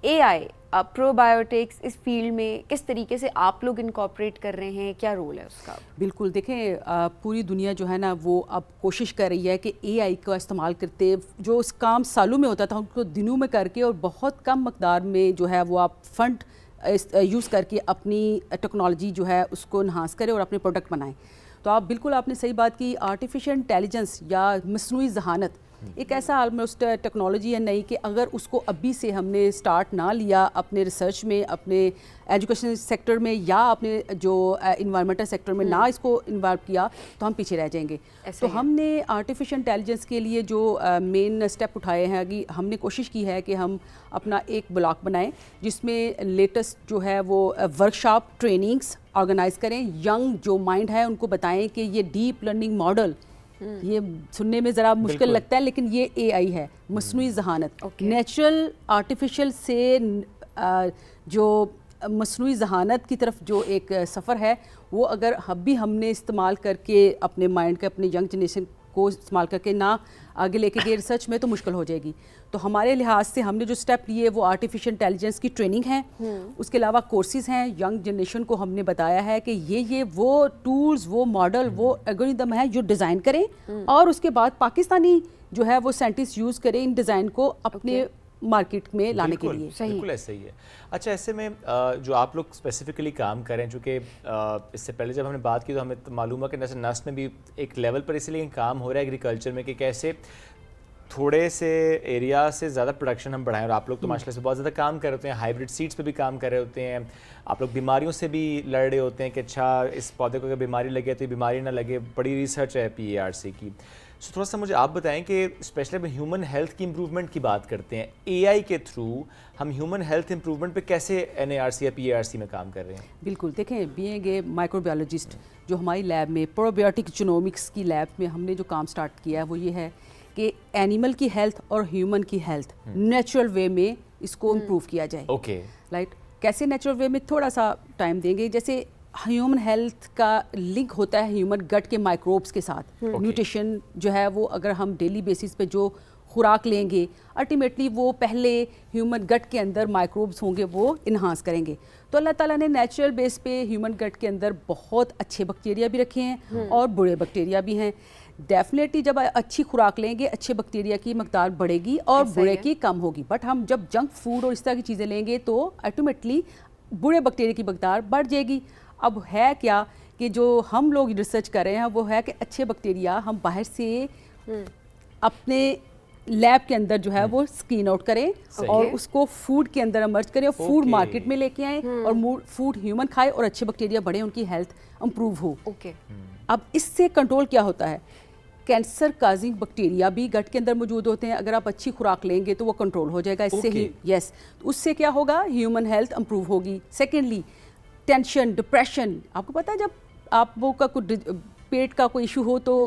اے آئی، پرو بایوٹکس، اس فیلڈ میں کس طریقے سے آپ لوگ انکارپوریٹ کر رہے ہیں، کیا رول ہے اس کا؟ بالکل دیکھیں، پوری دنیا جو ہے نا وہ اب کوشش کر رہی ہے کہ اے آئی کا استعمال کرتے جو اس کام سالوں میں ہوتا تھا ان کو دنوں میں کر کے اور بہت کم مقدار میں جو ہے وہ آپ فنڈ یوز کر کے اپنی ٹیکنالوجی جو ہے اس کو انہانس کریں اور اپنے پروڈکٹ بنائیں. تو آپ نے صحیح بات کی. آرٹیفیشل انٹیلیجنس یا مصنوعی ذہانت ایک ایسا آلموسٹ ٹیکنالوجی ہے نئی کہ اگر اس کو ابھی سے ہم نے سٹارٹ نہ لیا اپنے ریسرچ میں، اپنے ایجوکیشن سیکٹر میں یا اپنے جو انوائرمنٹل سیکٹر میں نہ اس کو انوالو کیا تو ہم پیچھے رہ جائیں گے. تو ہم نے آرٹیفیشل انٹیلیجنس کے لیے جو مین اسٹیپ اٹھائے ہیں، ہم نے کوشش کی ہے کہ ہم اپنا ایک بلاک بنائیں جس میں لیٹسٹ جو ہے وہ ورکشاپ ٹریننگس آرگنائز کریں. ینگ جو مائنڈ ہے ان کو بتائیں کہ یہ ڈیپ لرننگ ماڈل، یہ سننے میں ذرا مشکل لگتا ہے لیکن یہ اے آئی ہے، مصنوعی ذہانت. نیچرل آرٹیفیشل سے جو مصنوعی ذہانت کی طرف جو ایک سفر ہے وہ اگر ہم نے استعمال کر کے اپنے مائنڈ کے، اپنے ینگ جنریشن کو استعمال کر کے نہ آگے لے کے گئے ریسرچ میں تو مشکل ہو جائے گی. تو ہمارے لحاظ سے ہم نے جو اسٹیپ لیے وہ آرٹیفیشل انٹیلیجنس کی ٹریننگ ہے، اس کے علاوہ کورسز ہیں. ینگ جنریشن کو ہم نے بتایا ہے کہ یہ وہ ٹولز، وہ ماڈل، وہ الگورتھم ہے جو ڈیزائن کریں اور اس کے بعد پاکستانی جو ہے وہ سائنٹسٹ یوز کریں ان ڈیزائن کو اپنے مارکیٹ میں لانے کے لیے. بالکل ایسا ہی ہے. اچھا، ایسے میں جو آپ لوگ اسپیسیفکلی کام کریں، چونکہ اس سے پہلے جب ہم نے بات کی تو ہمیں معلوم ہے کہ نسل میں بھی ایک لیول پر اسی لیے کام ہو رہا ہے ایگریکلچر میں کہ کیسے تھوڑے سے ایریا سے زیادہ پروڈکشن ہم بڑھائیں. اور آپ لوگ تو ماشاء اللہ سے بہت زیادہ کام کر رہے ہوتے ہیں، ہائیبرڈ سیڈس پہ بھی کام کر رہے ہوتے ہیں. آپ لوگ بیماریوں سے بھی لڑ رہے ہوتے ہیں کہ اچھا اس پودے کو اگر بیماری لگے تو یہ بیماری نہ لگے. بڑی ریسرچ ہے پی اے آر سی کی. سو تھوڑا سا مجھے آپ بتائیں کہ اسپیشلی ہم ہیومن ہیلتھ کی امپروومنٹ کی بات کرتے ہیں، اے آئی کے تھرو ہم ہیومن ہیلتھ امپروومنٹ پہ کیسے این اے آر سی یا پی اے آر سی میں کام کر رہے ہیں؟ بالکل دیکھیں، بینگ اے مائکرو بایولوجسٹ جو ہماری لیب میں پروبیوٹک جینومکس کی لیب میں ہم نے جو کام سٹارٹ کیا ہے وہ یہ ہے کہ اینیمل کی ہیلتھ اور ہیومن کی ہیلتھ نیچرل وے میں اس کو امپروو کیا جائے. Okay, right. کیسے نیچرل وے میں؟ تھوڑا سا ٹائم دیں گے. جیسے ہیومن ہیلتھ کا لنک ہوتا ہے ہیومن گٹ کے مائکروبس کے ساتھ. نیوٹریشن جو ہے وہ اگر ہم ڈیلی بیسس پہ جو خوراک لیں گے الٹیمیٹلی وہ پہلے ہیومن گٹ کے اندر مائکروبس ہوں گے وہ انہانس کریں گے. تو اللہ تعالیٰ نے نیچرل بیس پہ ہیومن گٹ کے اندر بہت اچھے بیکٹیریا بھی رکھے ہیں اور برے بیکٹیریا بھی ہیں. ڈیفینیٹلی جب اچھی خوراک لیں گے اچھے بیکٹیریا کی مقدار بڑھے گی اور برے کی کم ہوگی. بٹ ہم جب جنک فوڈ اور اس طرح کی چیزیں لیں گے تو الٹیمیٹلی برے بیکٹیریا کی مقدار بڑھ جائے گی. اب ہے کیا کہ جو ہم لوگ ریسرچ کر رہے ہیں وہ ہے کہ اچھے بیکٹیریا ہم باہر سے اپنے لیب کے اندر جو ہے وہ اسکرین آؤٹ کریں اور اس کو فوڈ کے اندر امرج کریں اور فوڈ مارکیٹ میں لے کے آئیں اور فوڈ ہیومن کھائے اور اچھے بیکٹیریا بڑھیں, ان کی ہیلتھ امپروو ہو. اب اس سے کنٹرول کیا ہوتا ہے, کینسر کازنگ بیکٹیریا بھی گٹ کے اندر موجود ہوتے ہیں, اگر آپ اچھی خوراک لیں گے تو وہ کنٹرول ہو جائے گا اس سے ہی. یس, اس سے کیا ہوگا, ہیومن ہیلتھ امپروو ہوگی. سیکنڈلی ٹینشن, ڈپریشن, آپ کو پتہ ہے جب آپ وہ کا کوئی پیٹ کا کوئی ایشو ہو تو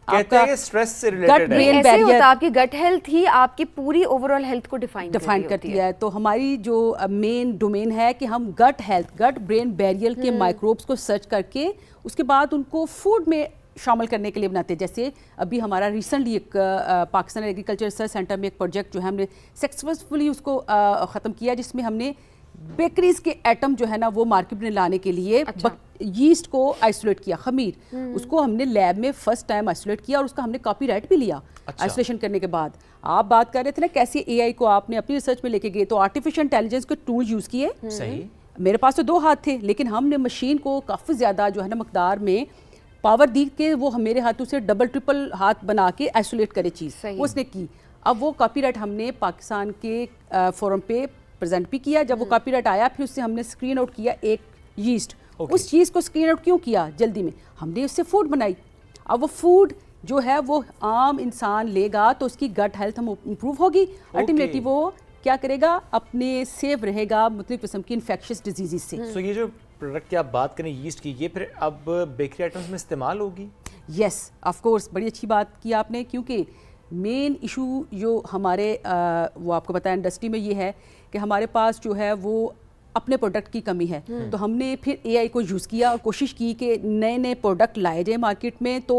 کہتے ہیں کہ اسٹریس سے ریلیٹڈ ہے. ایسے ہوتا ہے, آپ کی گٹ ہیلتھ ہی آپ کی پوری اوور آل ہیلتھ کو ڈیفائن کرتی ہے. تو ہماری جو مین ڈومین ہے کہ ہم گٹ ہیلتھ, گٹ برین بیریئر کے مائکروبس کو سرچ کر کے اس کے بعد ان کو فوڈ میں شامل کرنے کے لیے بناتے ہیں. جیسے ابھی ہمارا ریسنٹلی ایک پاکستان ایگریکلچر ریسرچ سینٹر میں ایک پروجیکٹ جو ہے ہم نے سکسیسفلی اس کو ختم کیا, جس میں ہم نے بیکریز کے ایٹم جو ہے نا وہ مارکیٹ میں لانے کے لیے یسٹ کو آئسولیٹ کیا, خمیر, اس کو ہم نے لیب میں فرسٹ ٹائم آئسولیٹ کیا اور اس کا ہم نے کاپی رائٹ بھی لیا آئسولیشن کرنے کے بعد. آپ بات کر رہے تھے نا کیسے اے آئی کو آپ نے اپنی ریسرچ میں لے کے گئے, تو آرٹیفیشل انٹیلیجنس کے ٹول یوز کیے. صحیح, میرے پاس تو 2 ہاتھ تھے لیکن ہم نے مشین کو کافی زیادہ جو ہے نا مقدار میں پاور دی کہ وہ میرے ہاتھوں سے ڈبل ٹرپل ہاتھ بنا کے آئسولیٹ کرے چیز, وہ اس نے کی. اب وہ کاپی رائٹ ہم نے پاکستان کے فورم پہ پریزنٹ بھی کیا. جب وہ کاپی رائٹ آیا پھر اس سے ہم نے اسکرین آؤٹ کیا ایک یسٹ. اس چیز کو اسکرین آؤٹ کیوں کیا جلدی میں, ہم نے اس سے فوڈ بنائی. اب وہ فوڈ جو ہے وہ عام انسان لے گا تو اس کی گٹ ہیلتھ امپروو ہوگی. الٹیمیٹلی وہ کیا کرے گا, اپنے سیف رہے گا مختلف قسم کی انفیکشس ڈیزیز سے. سو یہ جو پروڈکٹ کی آپ بات کریں یسٹ کی, یہ پھر اب بیکری آئٹمس میں استعمال ہوگی؟ یس آف کورس, بڑی اچھی بات کی آپ نے, کیونکہ مین ایشو جو ہمارے وہ آپ کو بتایا انڈسٹری میں یہ ہے کہ ہمارے پاس جو ہے وہ اپنے پروڈکٹ کی کمی ہے. تو ہم نے پھر اے آئی کو یوز کیا اور کوشش کی کہ نئے نئے پروڈکٹ لائے جائیں مارکیٹ میں. تو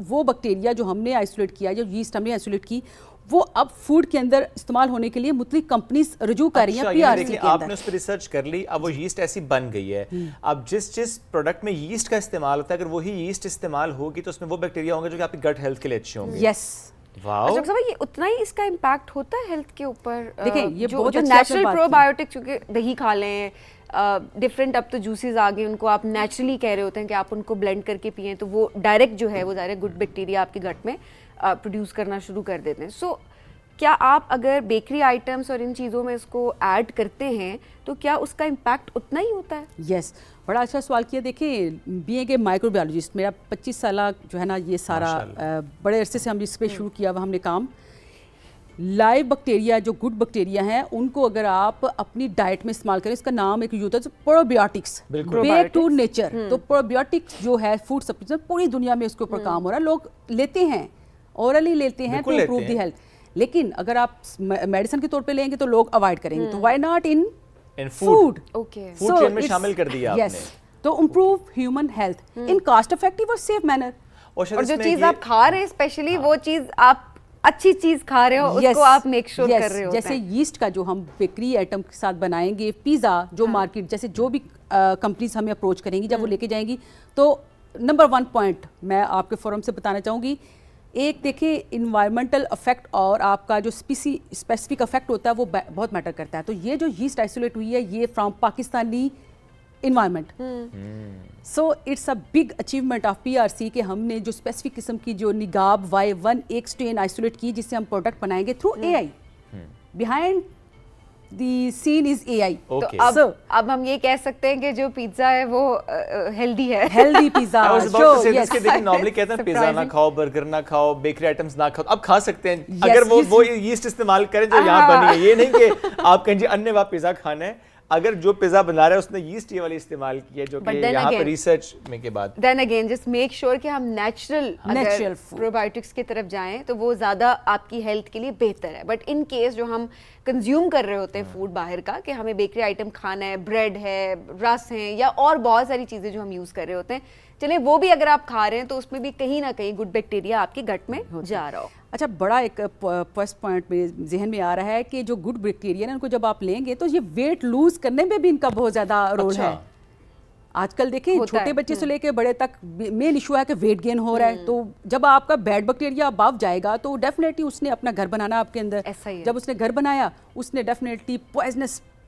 وہ بیکٹیریا جو ہم نے آئسولیٹ کیا, جو یسٹ ہم نے آئسولیٹ کی, وہ اب فوڈ کے اندر استعمال ہونے کے لیے مختلف کمپنیز رجوع کر رہی ہیں پی آر سی کے اندر. آپ نے اس پہ ریسرچ کر لی, اب وہ یسٹ ایسی بن گئی ہے. اب جس پروڈکٹ میں یسٹ کا استعمال ہوتا ہے, اگر وہی یسٹ استعمال ہوگی تو اس میں وہ بیکٹیریا ہوں گے جو کہ آپ کی گٹ ہیلتھ کے لیے اچھے ہوں گے. یس, اچھا یہ اتنا ہی اس کا امپیکٹ ہوتا ہے ہیلتھ کے اوپر؟ دیکھیں یہ بہت نیچرل پرو بایوٹک, چونکہ دہی کھا لیں, ڈفرینٹ اب تو جوسز آ گئے, ان کو آپ نیچرلی کہہ رہے ہوتے ہیں کہ آپ ان کو بلینڈ کر کے پئیں تو وہ ڈائریکٹ جو ہے وہ ڈائریکٹ گڈ بیکٹیریا آپ کے گٹ میں پروڈیوس کرنا شروع کر دیتے ہیں. سو کیا آپ اگر بیکری آئٹمس اور ان چیزوں میں اس کو ایڈ کرتے ہیں تو کیا اس کا امپیکٹ اتنا ہی ہوتا ہے؟ یس, بڑا اچھا سوال کیا. دیکھیں بینگ اے مائکرو بایولوجسٹ, میرا 25 سالہ جو ہے نا یہ سارا بڑے عرصے سے ہم اس پہ شروع کیا ہوا ہم نے کام. لائیو بیکٹیریا جو گڈ بیکٹیریا ہیں ان کو اگر آپ اپنی ڈائٹ میں استعمال کریں, اس کا نام ایک ہوتا ہے پروبیوٹکس, بیک ٹو نیچر. تو پروبیوٹکس جو ہے فوڈ سپلیمنٹ پوری دنیا میں اس کے اوپر کام ہو رہا ہے, لوگ لیتے ہیں, اورلی لیتے ہیں ٹو امپروو دی ہیلتھ. لیکن اگر آپ میڈیسن کے طور پہ لیں گے تو لوگ اوائڈ کریں گے. تو why not in food, food chain میں شامل کر دیا آپ نے. تو improve human health in cost effective اور سیف مینر. اور جو چیز آپ کھا رہے ہیں اسپیشلی وہ چیز آپ اچھی چیز کھا رہے ہو, اس کو آپ میک شور کر رہے ہو. جیسے یسٹ کا جو ہم بیکری آئٹم کے ساتھ بنائیں گے, پیزا جو مارکیٹ جیسے جو بھی کمپنیز ہمیں اپروچ کریں گی جب وہ لے کے جائیں گی, تو نمبر 1 پوائنٹ میں آپ کے فورم سے بتانا چاہوں گی, ایک دیکھیں انوائرمنٹل افیکٹ اور آپ کا جو اسپیسیفک افیکٹ ہوتا ہے وہ بہت میٹر کرتا ہے. تو یہ جو یسٹ آئسولیٹ ہوئی ہے یہ from Pakistani environment. So it's a big achievement of P R C کہ ہم نے جو اسپیسیفک قسم کی جو نگاب Y1 ایک اسٹرین آئسولیٹ کی جس سے ہم پروڈکٹ بنائیں گے through a I. Behind the سین از اے آئی. اب ہم یہ کہہ سکتے ہیں کہ جو پیزا ہے وہ ہیلدی ہے, ہیلدی پیزا. نارملی کہتے ہیں پیزا نہ کھاؤ, برگر نہ کھاؤ, بیکری آئٹمس نہ کھاؤ, اب کھا سکتے ہیں اگر وہ یسٹ استعمال کریں جو یہاں بنی ہے. یہ نہیں کہ آپ کہیں جی اننے وا پیزا کھانا ہے, اگر جو پیزا بنا رہا ہے اس نے یسٹ یہ والی استعمال کی ہے جو کہ یہاں پر ریسرچ میں کے بعد then again just make sure کہ ہم نیچرل پروبایوٹکس کی طرف جائیں تو وہ زیادہ آپ کی ہیلتھ کے لیے بہتر ہے. بٹ ان کیس جو ہم کنزیوم کر رہے ہوتے ہیں فوڈ باہر کا, کہ ہمیں بیکری آئٹم کھانا ہے, بریڈ ہے, رس ہیں, یا اور بہت ساری چیزیں جو ہم یوز کر رہے ہوتے ہیں, چلیں وہ بھی اگر آپ کھا رہے ہیں تو اس میں بھی کہیں نہ کہیں گڈ بیکٹیریا آپ کے گٹ میں جا رہا ہو. اچھا, بڑا ایک فرسٹ پوائنٹ میرے ذہن میں آ رہا ہے کہ جو گڈ بیکٹیریا نا ان کو جب آپ لیں گے تو یہ ویٹ لوز کرنے میں بھی ان کا بہت زیادہ رول ہے. آج کل دیکھیں چھوٹے بچے سے لے کے بڑے تک مین ایشو ہے کہ ویٹ گین ہو رہا ہے. تو جب آپ کا بیڈ بیکٹیریا ابو جائے گا تو ڈیفینیٹلی اس نے اپنا گھر بنانا آپ کے اندر. جب اس نے گھر بنایا اس نے ڈیفینیٹلی پوائزنس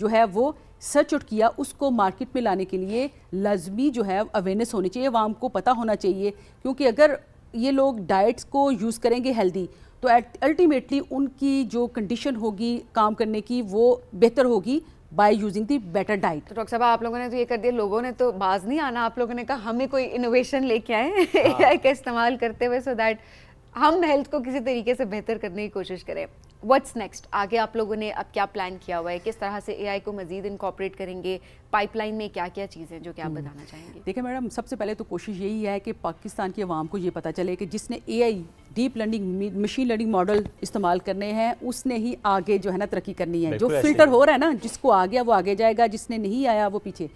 جو ہے وہ سرچ آؤٹ کیا, اس کو مارکیٹ میں لانے کے لیے لازمی جو ہے اویئرنیس ہونی چاہیے, عوام کو پتہ ہونا چاہیے, کیونکہ اگر یہ لوگ ڈائٹس کو یوز کریں گے ہیلدی تو الٹیمیٹلی ان کی جو کنڈیشن ہوگی کام کرنے کی وہ بہتر ہوگی by using the better diet. تو ڈاکٹر صاحب آپ لوگوں نے تو یہ کر دیا, لوگوں نے تو باز نہیں آنا, آپ لوگوں نے کہا ہمیں کوئی انوویشن لے کے آئے اے آئی کا استعمال کرتے ہوئے, سو دیٹ ہم ہیلتھ کو کسی طریقے سے بہتر کرنے کی کوشش کریں. واٹس نیکسٹ, آگے آپ لوگوں نے اب کیا پلان کیا ہوا ہے, کس طرح سے اے آئی کو مزید انکارپوریٹ کریں گے, پائپ لائن میں کیا کیا چیزیں جو کہ آپ بتانا چاہیں گے؟ دیکھیں میڈم, سب سے پہلے تو کوشش یہی ہے کہ پاکستان کی عوام کو یہ پتہ چلے کہ جس نے A I deep learning machine learning model استعمال کرنے ہیں اس نے ہی آگے جو ہے نا ترقی کرنی ہے. جو فلٹر ہو رہا ہے نا, جس کو آ گیا وہ آگے جائے گا, جس نے نہیں آیا وہ پیچھے.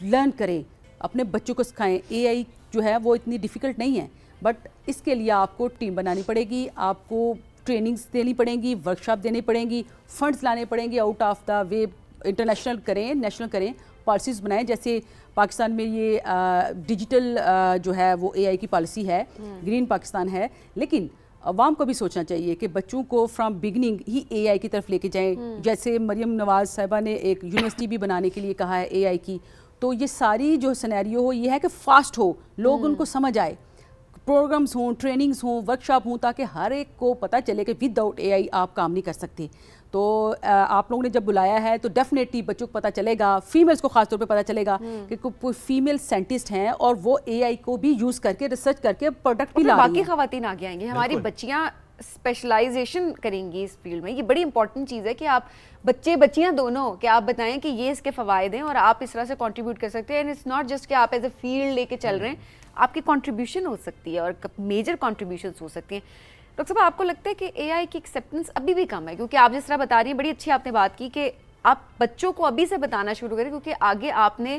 لرن کریں, اپنے بچوں کو سکھائیں. اے آئی جو ہے وہ اتنی ڈیفیکلٹ نہیں ہے, بٹ اس کے لیے آپ کو ٹیم بنانی پڑے گی, آپ کو ٹریننگز دینی پڑیں گی, ورکشاپ دینی پڑیں گی, فنڈز لانے پڑیں گے out of the way, international کریں, نیشنل کریں, پالیسیز بنائیں. جیسے پاکستان میں یہ ڈیجیٹل جو ہے وہ اے آئی کی پالیسی ہے, گرین پاکستان ہے, لیکن عوام کو بھی سوچنا چاہیے کہ بچوں کو فرام بگننگ ہی اے آئی کی طرف لے کے جائیں. جیسے مریم نواز صاحبہ نے ایک یونیورسٹی بھی بنانے کے لیے کہا ہے اے آئی کی, تو یہ ساری جو سینیریو ہو یہ ہے کہ فاسٹ ہو, لوگ ان کو سمجھ آئے, پروگرامز ہوں, ٹریننگز ہوں, ورکشاپ ہوں, تاکہ ہر ایک کو پتہ چلے کہ ود آؤٹ اے آئی آپ کام نہیں کر سکتے. تو آپ لوگوں نے جب بلایا ہے تو ڈیفینیٹلی بچوں کو پتہ چلے گا, فیمیلز کو خاص طور پہ پتہ چلے گا کہ کوئی فیمیل سائنٹسٹ ہیں اور وہ اے آئی کو بھی یوز کر کے ریسرچ کر کے پروڈکٹ بھی لا رہی ہیں. باقی خواتین آگے آئیں گی, ہماری بچیاں اسپیشلائزیشن کریں گی اس فیلڈ میں. یہ بڑی امپورٹنٹ چیز ہے کہ آپ بچے بچیاں دونوں کہ آپ بتائیں کہ یہ اس کے فوائد ہیں اور آپ اس طرح سے کنٹریبیوٹ کر سکتے ہیں. اینڈ اٹس ناٹ جسٹ کہ آپ ایز اے فیلڈ لے کے چل رہے ہیں, آپ کی کنٹریبیوشن ہو سکتی ہے اور میجر کنٹریبیوشنس ہو سکتی ہیں. ڈاکٹر صاحب آپ کو لگتا ہے کہ اے آئی کی ایکسیپٹنس ابھی بھی کم ہے؟ کیونکہ آپ جس طرح بتا رہی ہیں, بڑی اچھی آپ نے بات کی کہ آپ بچوں کو ابھی سے بتانا شروع کریں, کیونکہ آگے آپ نے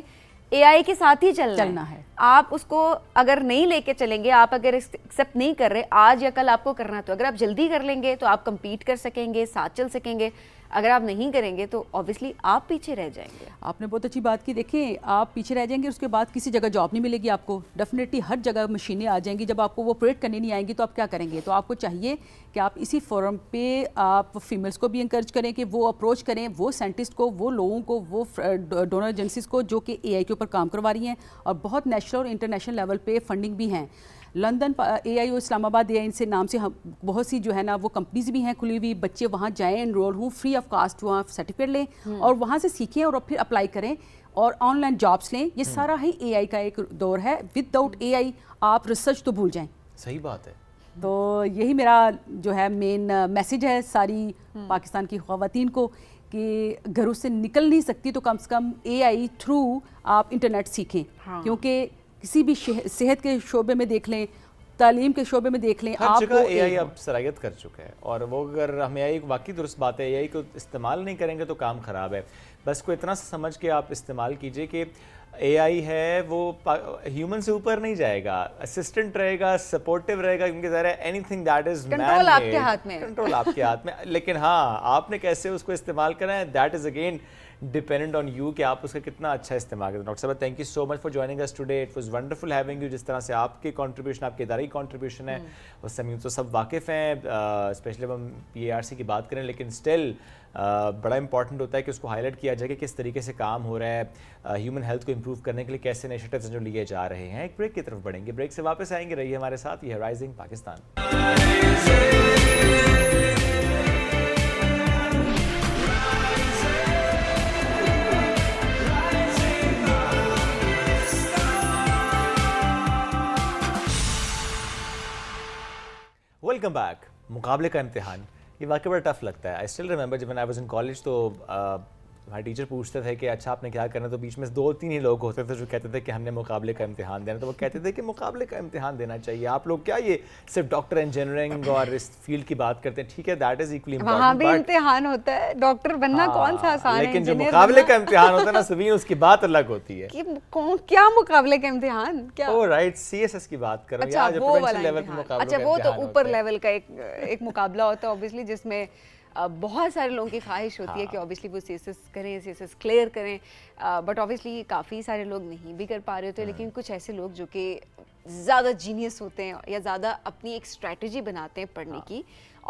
اے آئی کے ساتھ ہی چلنا ہے. آپ اس کو اگر نہیں لے کے چلیں گے, آپ اگر ایکسیپٹ نہیں کر رہے آج یا کل آپ کو کرنا, تو اگر آپ جلدی کر لیں گے تو آپ کمپیٹ کر سکیں گے, ساتھ چل سکیں گے. اگر آپ نہیں کریں گے تو obviously آپ پیچھے رہ جائیں گے. آپ نے بہت اچھی بات کی. دیکھیں آپ پیچھے رہ جائیں گے, اس کے بعد کسی جگہ جاب نہیں ملے گی آپ کو. ڈیفینیٹلی ہر جگہ مشینیں آ جائیں گی, جب آپ کو وہ آپریٹ کرنے نہیں آئیں گی تو آپ کیا کریں گے؟ تو آپ کو چاہیے کہ آپ اسی فورم پہ آپ فیمیلز کو بھی انکریج کریں کہ وہ اپروچ کریں وہ سائنٹسٹ کو, وہ لوگوں کو, وہ ڈونر ایجنسیز کو جو کہ اے آئی کے اوپر کام کروا رہی ہیں, اور بہت نیشنل اور انٹرنیشنل لیول پہ فنڈنگ بھی ہیں. لندن اے آئی اور اسلام آباد اے آئی سے نام سے بہت سی جو ہے نا وہ کمپنیز بھی ہیں کھلی ہوئی. بچے وہاں جائیں, انرول ہوں, فری آف کاسٹ وہاں سرٹیفکیٹ لیں اور وہاں سے سیکھیں اور پھر اپلائی کریں اور آن لائن جابس لیں. یہ سارا ہی اے آئی کا ایک دور ہے. ود آؤٹ اے آئی آپ ریسرچ تو بھول جائیں. صحیح بات ہے. تو یہی میرا جو ہے مین میسج ہے ساری پاکستان کی خواتین کو کہ گھروں سے نکل نہیں سکتی تو کم سے کم اے آئی تھرو آپ انٹرنیٹ سیکھیں. کیونکہ کسی بھی صحت کے شعبے میں دیکھ لیں, تعلیم کے شعبے میں دیکھ لیں, ہر جگہ اے آئی اب سرایت کر چکا ہے. اور وہ اگر ہمیں اے آئی واقعی درست بات ہے, اے آئی کو استعمال نہیں کریں گے تو کام خراب ہے. بس کو اتنا سا سمجھ کے آپ استعمال کیجئے کہ اے آئی ہے وہ ہیومن سے اوپر نہیں جائے گا, اسسٹنٹ رہے گا, سپورٹیو رہے گا, کیونکہ ظاہر ہے any thing that is control آپ کے ہاتھ میں, کنٹرول آپ کے ہاتھ میں. لیکن ہاں آپ نے کیسے اس کو استعمال کرنا ہے, that is again dependent on you کہ آپ اس کا کتنا اچھا استعمال کریں. ڈاکٹر صاحب thank you so much for joining us today. It was wonderful having you. جس طرح سے آپ کی کنٹریبیوشن, آپ کے ادارے کی کنٹریبیوشن ہے, اس سے تو سب واقف ہیں, اسپیشلی ہم پی اے آر سی کی بات کریں, لیکن اسٹل بڑا امپورٹنٹ ہوتا ہے کہ اس کو ہائی لائٹ کیا جائے کہ کس طریقے سے کام ہو رہا ہے, ہیومن ہیلتھ کو امپروو کرنے کے لیے کیسے انیشیٹیوز جو لیے جا رہے ہیں. ایک بریک کی طرف بڑھیں گے, بریک سے واپس آئیں گے, رہیے ہمارے ساتھ. یہ ہے رائزنگ پاکستان. Welcome back. مقابلے کا امتحان یہ واقعی بڑا ٹف لگتا ہے. آئی اسٹل ریمبر جب آئی واز ان کالج تو ہمارے ٹیچر پوچھتے تھے کہ اچھا آپ نے کیا کرنا, تو بیچ میں 2-3 ہی لوگ ہوتے تھے جو کہتے تھے کہ ہم نے مقابلے کا امتحان دینا. تو وہ کہتے تھے کہ مقابلے کا امتحان دینا چاہیے. آپ لوگ کیا یہ صرف ڈاکٹر انجینئرنگ اور اس فیلڈ کی بات کرتے ہیں, ٹھیک ہے دیٹ از ایکولی امپورٹنٹ, وہاں بھی امتحان ہوتا ہے. ڈاکٹر بننا کون سا آسان ہے, لیکن جو مقابلے کا امتحان ہوتا ہے نا سبین, اس کی بات الگ ہوتی ہے. کیا مقابلے کا امتحان کیا؟ او رائٹ, سی ایس ایس کی بات کر رہا ہوں, یا جو پروونشل لیول پہ مقابلہ. اچھا وہ تو اوپر لیول کا ایک مقابلہ ہوتا ہے اوبیسلی, جس میں بہت سارے لوگوں کی خواہش ہوتی ہے کہ اوبیسلی وہ سی ایس ایس کریں, سی ایس ایس کلیئر کریں, بٹ اوبیسلی کافی سارے لوگ نہیں بھی کر پا رہے ہوتے. لیکن کچھ ایسے لوگ جو کہ زیادہ جینیس ہوتے ہیں یا زیادہ اپنی ایک اسٹریٹجی بناتے ہیں پڑھنے کی,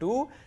too.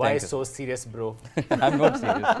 Why Thank you. so serious, bro? I'm not serious.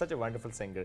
such a wonderful singer.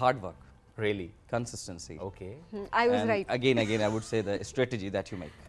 Hard work, Really? consistency. Okay. I was And right. Again, I would say the strategy that you make.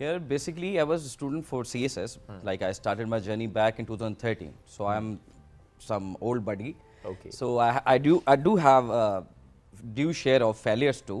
Here, basically, I was a student for CSS. Like I started my journey back in 2013. So I'm some old buddy. Okay. So I do have a due share of failures too.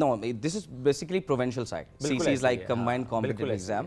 No, this is basically provincial side. CC is like combined competitive exam.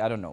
I don't know.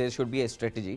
there should be a strategy.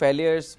failures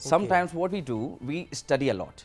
Sometimes what we do, we study a lot.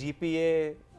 GPA,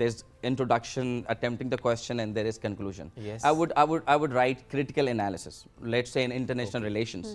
there's introduction, attempting the question and there is conclusion. Yes. I would write critical analysis, let's say in international relations.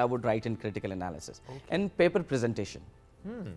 I would write in critical analysis. And paper presentation.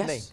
yes.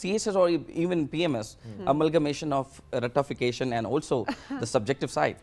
CSS or even PMS amalgamation of ratification and also the subjective side।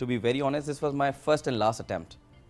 To be very honest, this was my first and last attempt।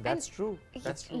That's true। That's true।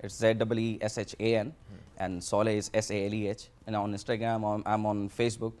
It's ZEESHAN and Soleh is SALEH, and on Instagram, I'm on Facebook।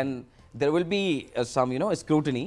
and there will be some scrutiny।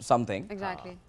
something, Exactly।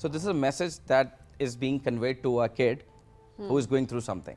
So this is a message that is being conveyed to a kid who is going through something.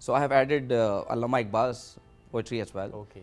So I have added Allama Iqbal's poetry as well. Okay.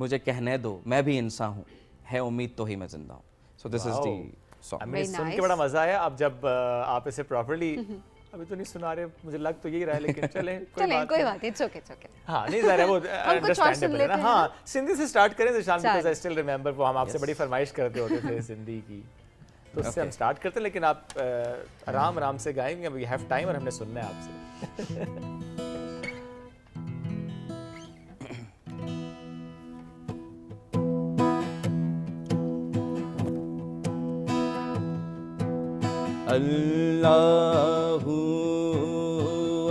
مجھے کہنے دو میں بھی انسان ہوں, ہے امید تو ہی میں زندہ ہوں. So this is the song. ہمیں سن کے بڑا مزہ آیا. اب جب آپ اسے پراپرلی ابھی تو نہیں سنا رہے, مجھے لگ تو یہی رہا ہے, لیکن چلیں کوئی بات نہیں. It's okay. ہاں نہیں ظاہر ہے وہ انڈرسٹینڈیبل ہے نا. ہاں سندھی سے سٹارٹ کریں Zeeshan, because I still remember وہ ہم آپ سے بڑی فرمائش کرتے ہوتے تھے سندھی کی, تو اس سے ہم سٹارٹ کرتے ہیں, لیکن آپ آرام سے گائیں گے. وی ہیو ٹائم اور ہم نے سننا ہے آپ سے. اللہ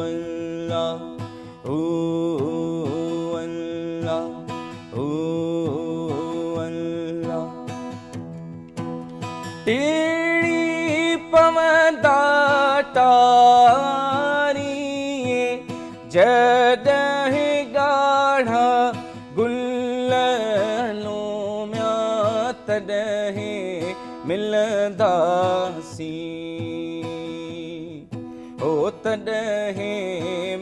اللہ اللہ اللہ ٹیڑی پوندا تاریے جدہ گاڑھا گلنوں میاں تدہ ملدا سی او تدہ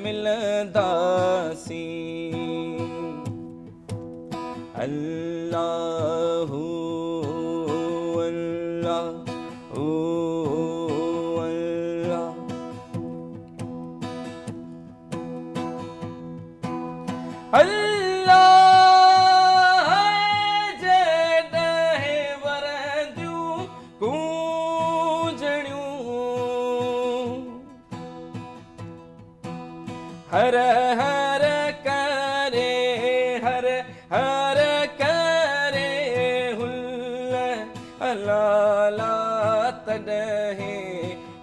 ملدا سی. اللہ اللہ اللہ اللہ ہر ہر کرے ہر ہر کرے ہل اللہ تدہ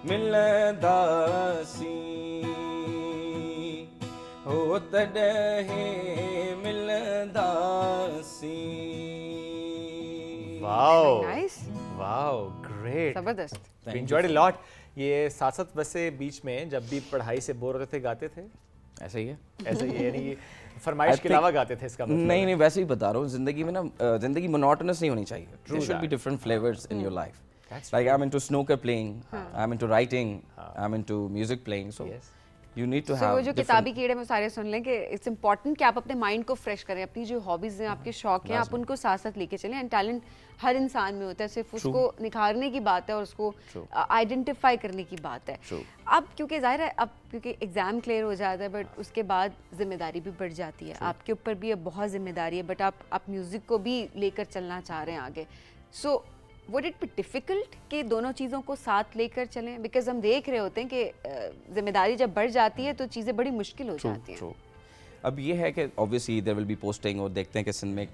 ملدا سی ہو تدہ ملدا سی. واو نائس, واو گریٹ, زبردست. وی انجوائڈ اے لاٹ. یہ ساتھ ساتھ ویسے بیچ میں جب بھی پڑھائی سے بور ہوتے تھے گاتے تھے ایسا ہی ہے, ایسے ہی, یعنی فرمائش کے علاوہ گاتے تھے اس کا مطلب؟ نہیں ویسے ہی بتا رہا ہوں, زندگی میں نا زندگی مونوٹونس نہیں ہونی چاہیے. There should be different flavors in your life. Like I'm into snooker playing, I'm into writing, I'm into music playing, so you need to have وہ جو کتابی کیڑے میں سارے سن لیں کہ اٹس امپورٹنٹ کہ آپ اپنے مائنڈ کو فریش کریں, اپنی جو ہابیز ہیں, آپ کے شوق ہیں, آپ ان کو ساتھ ساتھ لے کے چلیں. اینڈ ٹیلنٹ ہر انسان میں ہوتا ہے, صرف اس کو نکھارنے کی بات ہے اور اس کو آئیڈینٹیفائی کرنے کی بات ہے. اب کیونکہ ظاہر ہے اب کیونکہ ایگزام کلیئر ہو جاتا ہے, بٹ اس کے بعد ذمہ داری بھی بڑھ جاتی ہے, آپ کے اوپر بھی اب بہت ذمہ داری ہے, بٹ آپ میوزک کو بھی لے کر چلنا چاہ رہے ہیں آگے. سو would it be difficult کہ دونوں چیزوں کو ساتھ لے کر چلیں, بیکاز ہم دیکھ رہے ہوتے ہیں کہ ذمہ داری جب بڑھ جاتی ہے تو چیزیں بڑی مشکل ہو جاتی ہیں. اب یہ ہے کہ obviously there will be posting, اور دیکھتے ہیں کہ سندھ میں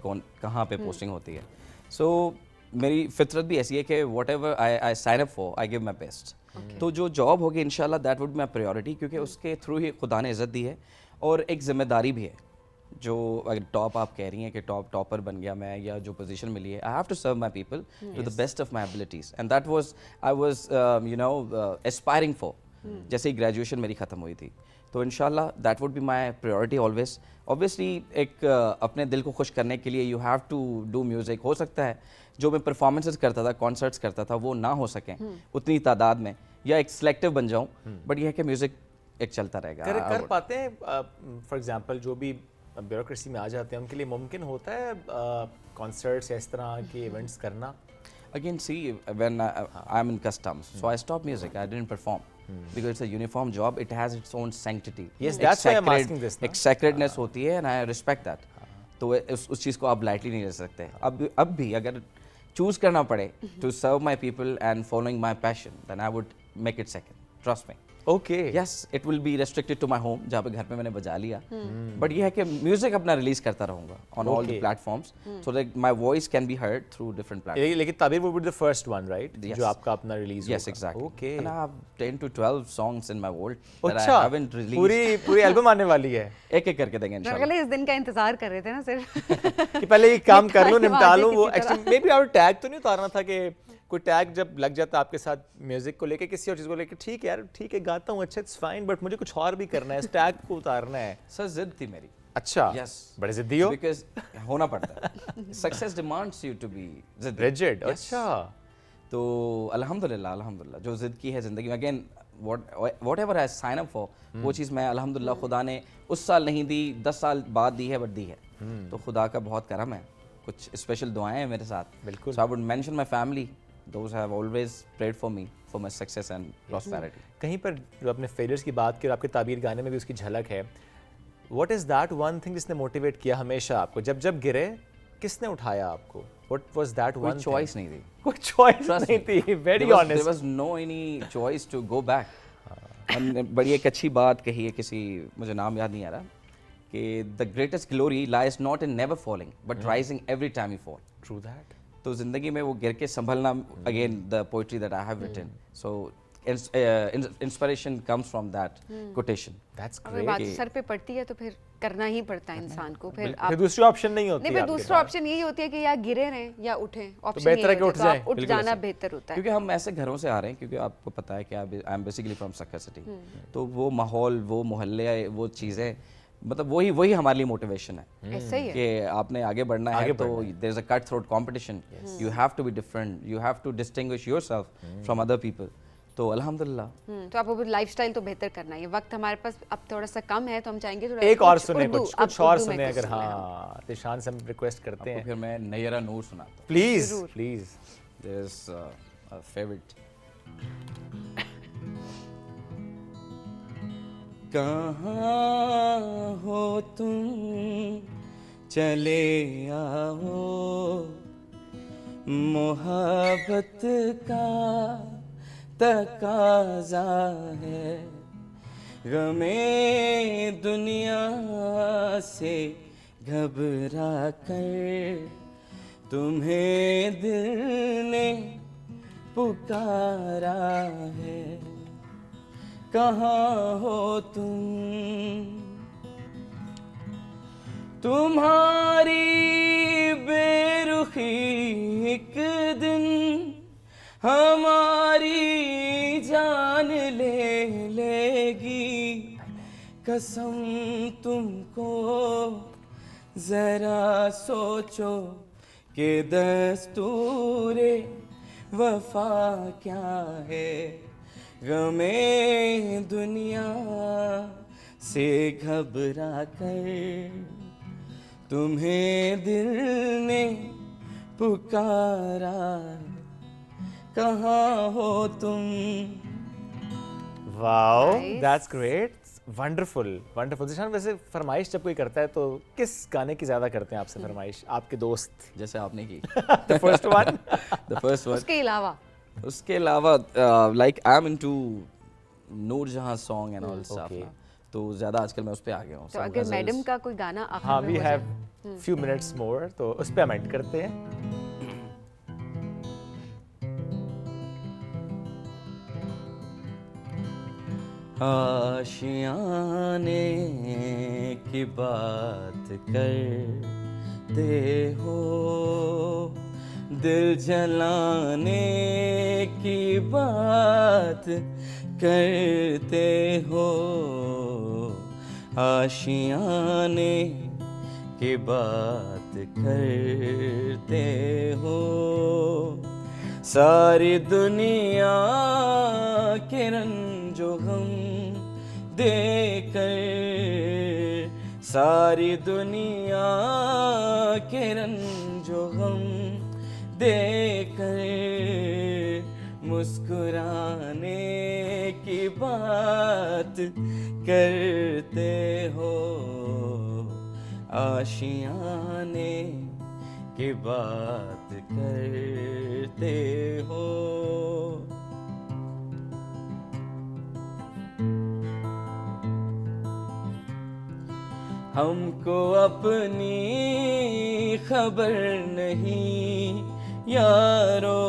کہاں پہ پوسٹنگ ہوتی ہے. سو میری فطرت بھی ایسی ہے کہ whatever I sign up for I gave my best. تو جو جاب ہوگی انشاءاللہ دیٹ وڈ مائی پریورٹی, کیونکہ اس کے تھرو ہی خدا نے عزت دی ہے, اور ایک ذمہ داری بھی ہے. جو اگر ٹاپ آپ کہہ رہی ہیں کہ ٹاپر بن گیا میں, یا جو پوزیشن ملی ہے, I have to serve my people to the best of my abilities, and that was I was you know aspiring for. جیسے ہی گریجویشن میری ختم ہوئی تھی, تو انشاءاللہ that would be my priority always. Obviously ایک اپنے دل کو خوش کرنے کے لیے you have to do music. ہو سکتا ہے جو میں پرفارمنسز کرتا تھا, کانسرٹس کرتا تھا, وہ نہ ہو سکیں اتنی تعداد میں, یا ایک سلیکٹیو بن جاؤں, بٹ یہ ہے کہ میوزک ایک چلتا رہے گا. کر پاتے ہیں فار ایگزامپل جو بھی بیوروکریسی میں آ جاتے ہیں ان کے لیے ممکن ہوتا ہے کانسرٹس یا اس طرح کے ایونٹس کرنا؟ Again, see, when I'm in customs, so I stopped music. I didn't perform because it's a uniform job. It has its own sanctity. Yes, that's why I'm asking this. ایک sacredness ہوتی ہے, and I respect that. تو اس چیز کو آپ lightly نہیں لے سکتے. اب بھی اگر choose کرنا پڑے to serve my people and following my passion, then I would make it second. Trust me. Okay, yes it will be restricted to my home, جہاں پہ گھر پہ میں نے بجا لیا, بٹ یہ ہے کہ میوزک اپنا ریلیز کرتا رہوں گا on all the platforms, so that my voice can be heard through different platforms. لیکن Tabeer would be the first one right جو آپ کا اپنا ریلیز ہوگا. Yes exactly. Okay, and I have 10 to 12 songs in my world that I اچھا, haven't released. پوری album آنے والی ہے. ایک ایک کر کے دیں گے انشاءاللہ. اس دن کا انتظار کر رہے تھے نا صرف کہ پہلے یہ کام کر لوں, نمٹا لوں. وہ ایکچولی مے بی اور ٹیگ تو نہیں اتارنا تھا کہ کوئی ٹیگ جب لگ جاتا آپ کے ساتھ میوزک کو لے کے, کسی اور چیز کو لے کے, ٹھیک ہے یار ٹھیک ہے گاتا ہوں اچھا اٹس فائن, بٹ مجھے کچھ اور بھی کرنا ہے, اس ٹیگ کو اتارنا ہے. سر ضد تھی میری. اچھا, یس, بڑے ضدی ہو. بیکاز ہونا پڑتا ہے, success demands you to be rigid. اچھا, تو الحمدللہ جو ضد کی ہے زندگی میں, again whatever I sign up for, وہ چیز میں الحمدللہ خدا نے اس سال نہیں دی, 10 سال بعد دی ہے, بٹ دی ہے. تو خدا کا بہت کرم ہے, کچھ اسپیشل دعائیں ہیں میرے ساتھ. بالکل. So I would mention my family. Those have always prayed for me for my success and prosperity. کہیں پر جو اپنے فیلئرس کی بات کی اور آپ کے تعبیر گانے میں بھی اس کی جھلک ہے, what is that one thing جس نے موٹیویٹ کیا ہمیشہ آپ کو, جب گرے کس نے اٹھایا آپ کو, واٹ واز دیٹ ون؟ کوئی چوائس نہیں تھی, کوئی چوائس نہیں تھی, very there honest. was no any choice to go back. ہم نے بڑی ایک اچھی بات کہی ہے, کسی مجھے نام یاد نہیں آ رہا, کہ the greatest glory lies not in never falling but rising every time you fall. True that. تو زندگی میں وہ گر کے سنبھلنا, again the poetry that I have written, so inspiration comes from that quotation. That's اگر بات سر پہ پڑتی ہے تو پھر کرنا ہی پڑتا ہے انسان کو. پھر پھر دوسری آپشن نہیں ہوتی. نہیں, پھر دوسرا آپشن یہی ہوتی ہے کہ یا گرے رہیں یا اٹھیں. آپشن بہتر ہے کہ اٹھ جائیں, اٹھ جانا بہتر ہوتا ہے. کیونکہ ہم ایسے گھروں سے آ رہے ہیں, کیونکہ آپ کو پتہ ہے کہ I am basically from Sukkur city, تو وہ ماحول, وہ محلے, وہ چیزیں, مطلب وہی ہمارے لیے موٹیویشن ہے. ایسا ہی ہے کہ آپ نے آگے بڑھنا ہے تو there is a cut throat competition, you have to be different, you have to distinguish yourself from other people. تو الحمد للہ. تو آپ کو لائف اسٹائل تو بہتر کرنا ہے. وقت ہمارے پاس اب تھوڑا سا کم ہے, تو ہم چاہیں گے تھوڑا ایک اور سنیں, کچھ اور سنیں اگر. ہاں, تیشان سے ہم ریکویسٹ کرتے ہیں. پھر میں نیرہ نور سناتا ہوں. Please please. There is favourite. کہاں ہو تم چلے آؤ, محبت کا تقاضا ہے, غمِ دنیا سے گھبرا کر تمہیں دل نے پکارا ہے. کہاں ہو تم, تمہاری بے رخی ایک دن ہماری جان لے گی. قسم تم کو ذرا سوچو کہ دستور وفا کیا ہے, غمِ دنیا سے گھبرا کر تمہیں دل نے پکارا, کہاں ہو تم. Wow, that's great, wonderful wonderful. Zeeshan, ویسے فرمائش جب کوئی کرتا ہے تو کس گانے کی زیادہ کرتے ہیں آپ سے فرمائش, آپ کے دوست؟ جیسے آپ نے کی the first one. اس کے علاوہ اس کے علاوہ لائک آئی ایم انٹو نور جہاں سانگ اینڈ آل اسٹف, تو زیادہ آج کل میں اس پہ آ گیا ہوں. تو اگر میڈم کا کوئی گانا ہاں, we have few minutes more, تو اس پہ ہم ایڈ کرتے ہیں. آشیانے کی بات کرتے ہو, دل جلانے کی بات کرتے ہو, آشیانے کی بات کرتے ہو, ساری دنیا کے رنج و غم دے کر, ساری دنیا کے رنج و غم دے کر, مسکرانے کی بات کرتے ہو, آشیانے کی بات کرتے ہو. ہم کو اپنی خبر نہیں یارو,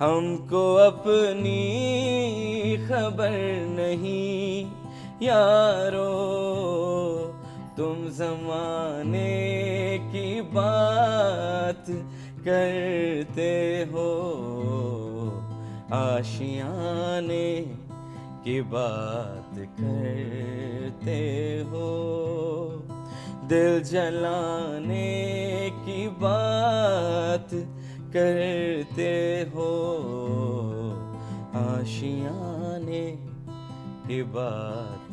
ہم کو اپنی خبر نہیں یارو, تم زمانے کی بات کرتے ہو, آشیانے کی بات کرتے ہو, دل جلانے کی بات کرتے ہو, آشیانے کی بات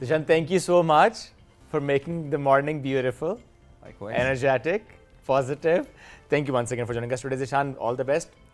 Dishan, thank you so much for making the morning beautiful, Likewise. energetic, positive. Thank you once again for joining us today, Dishan. All the best.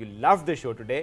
you loved the show today.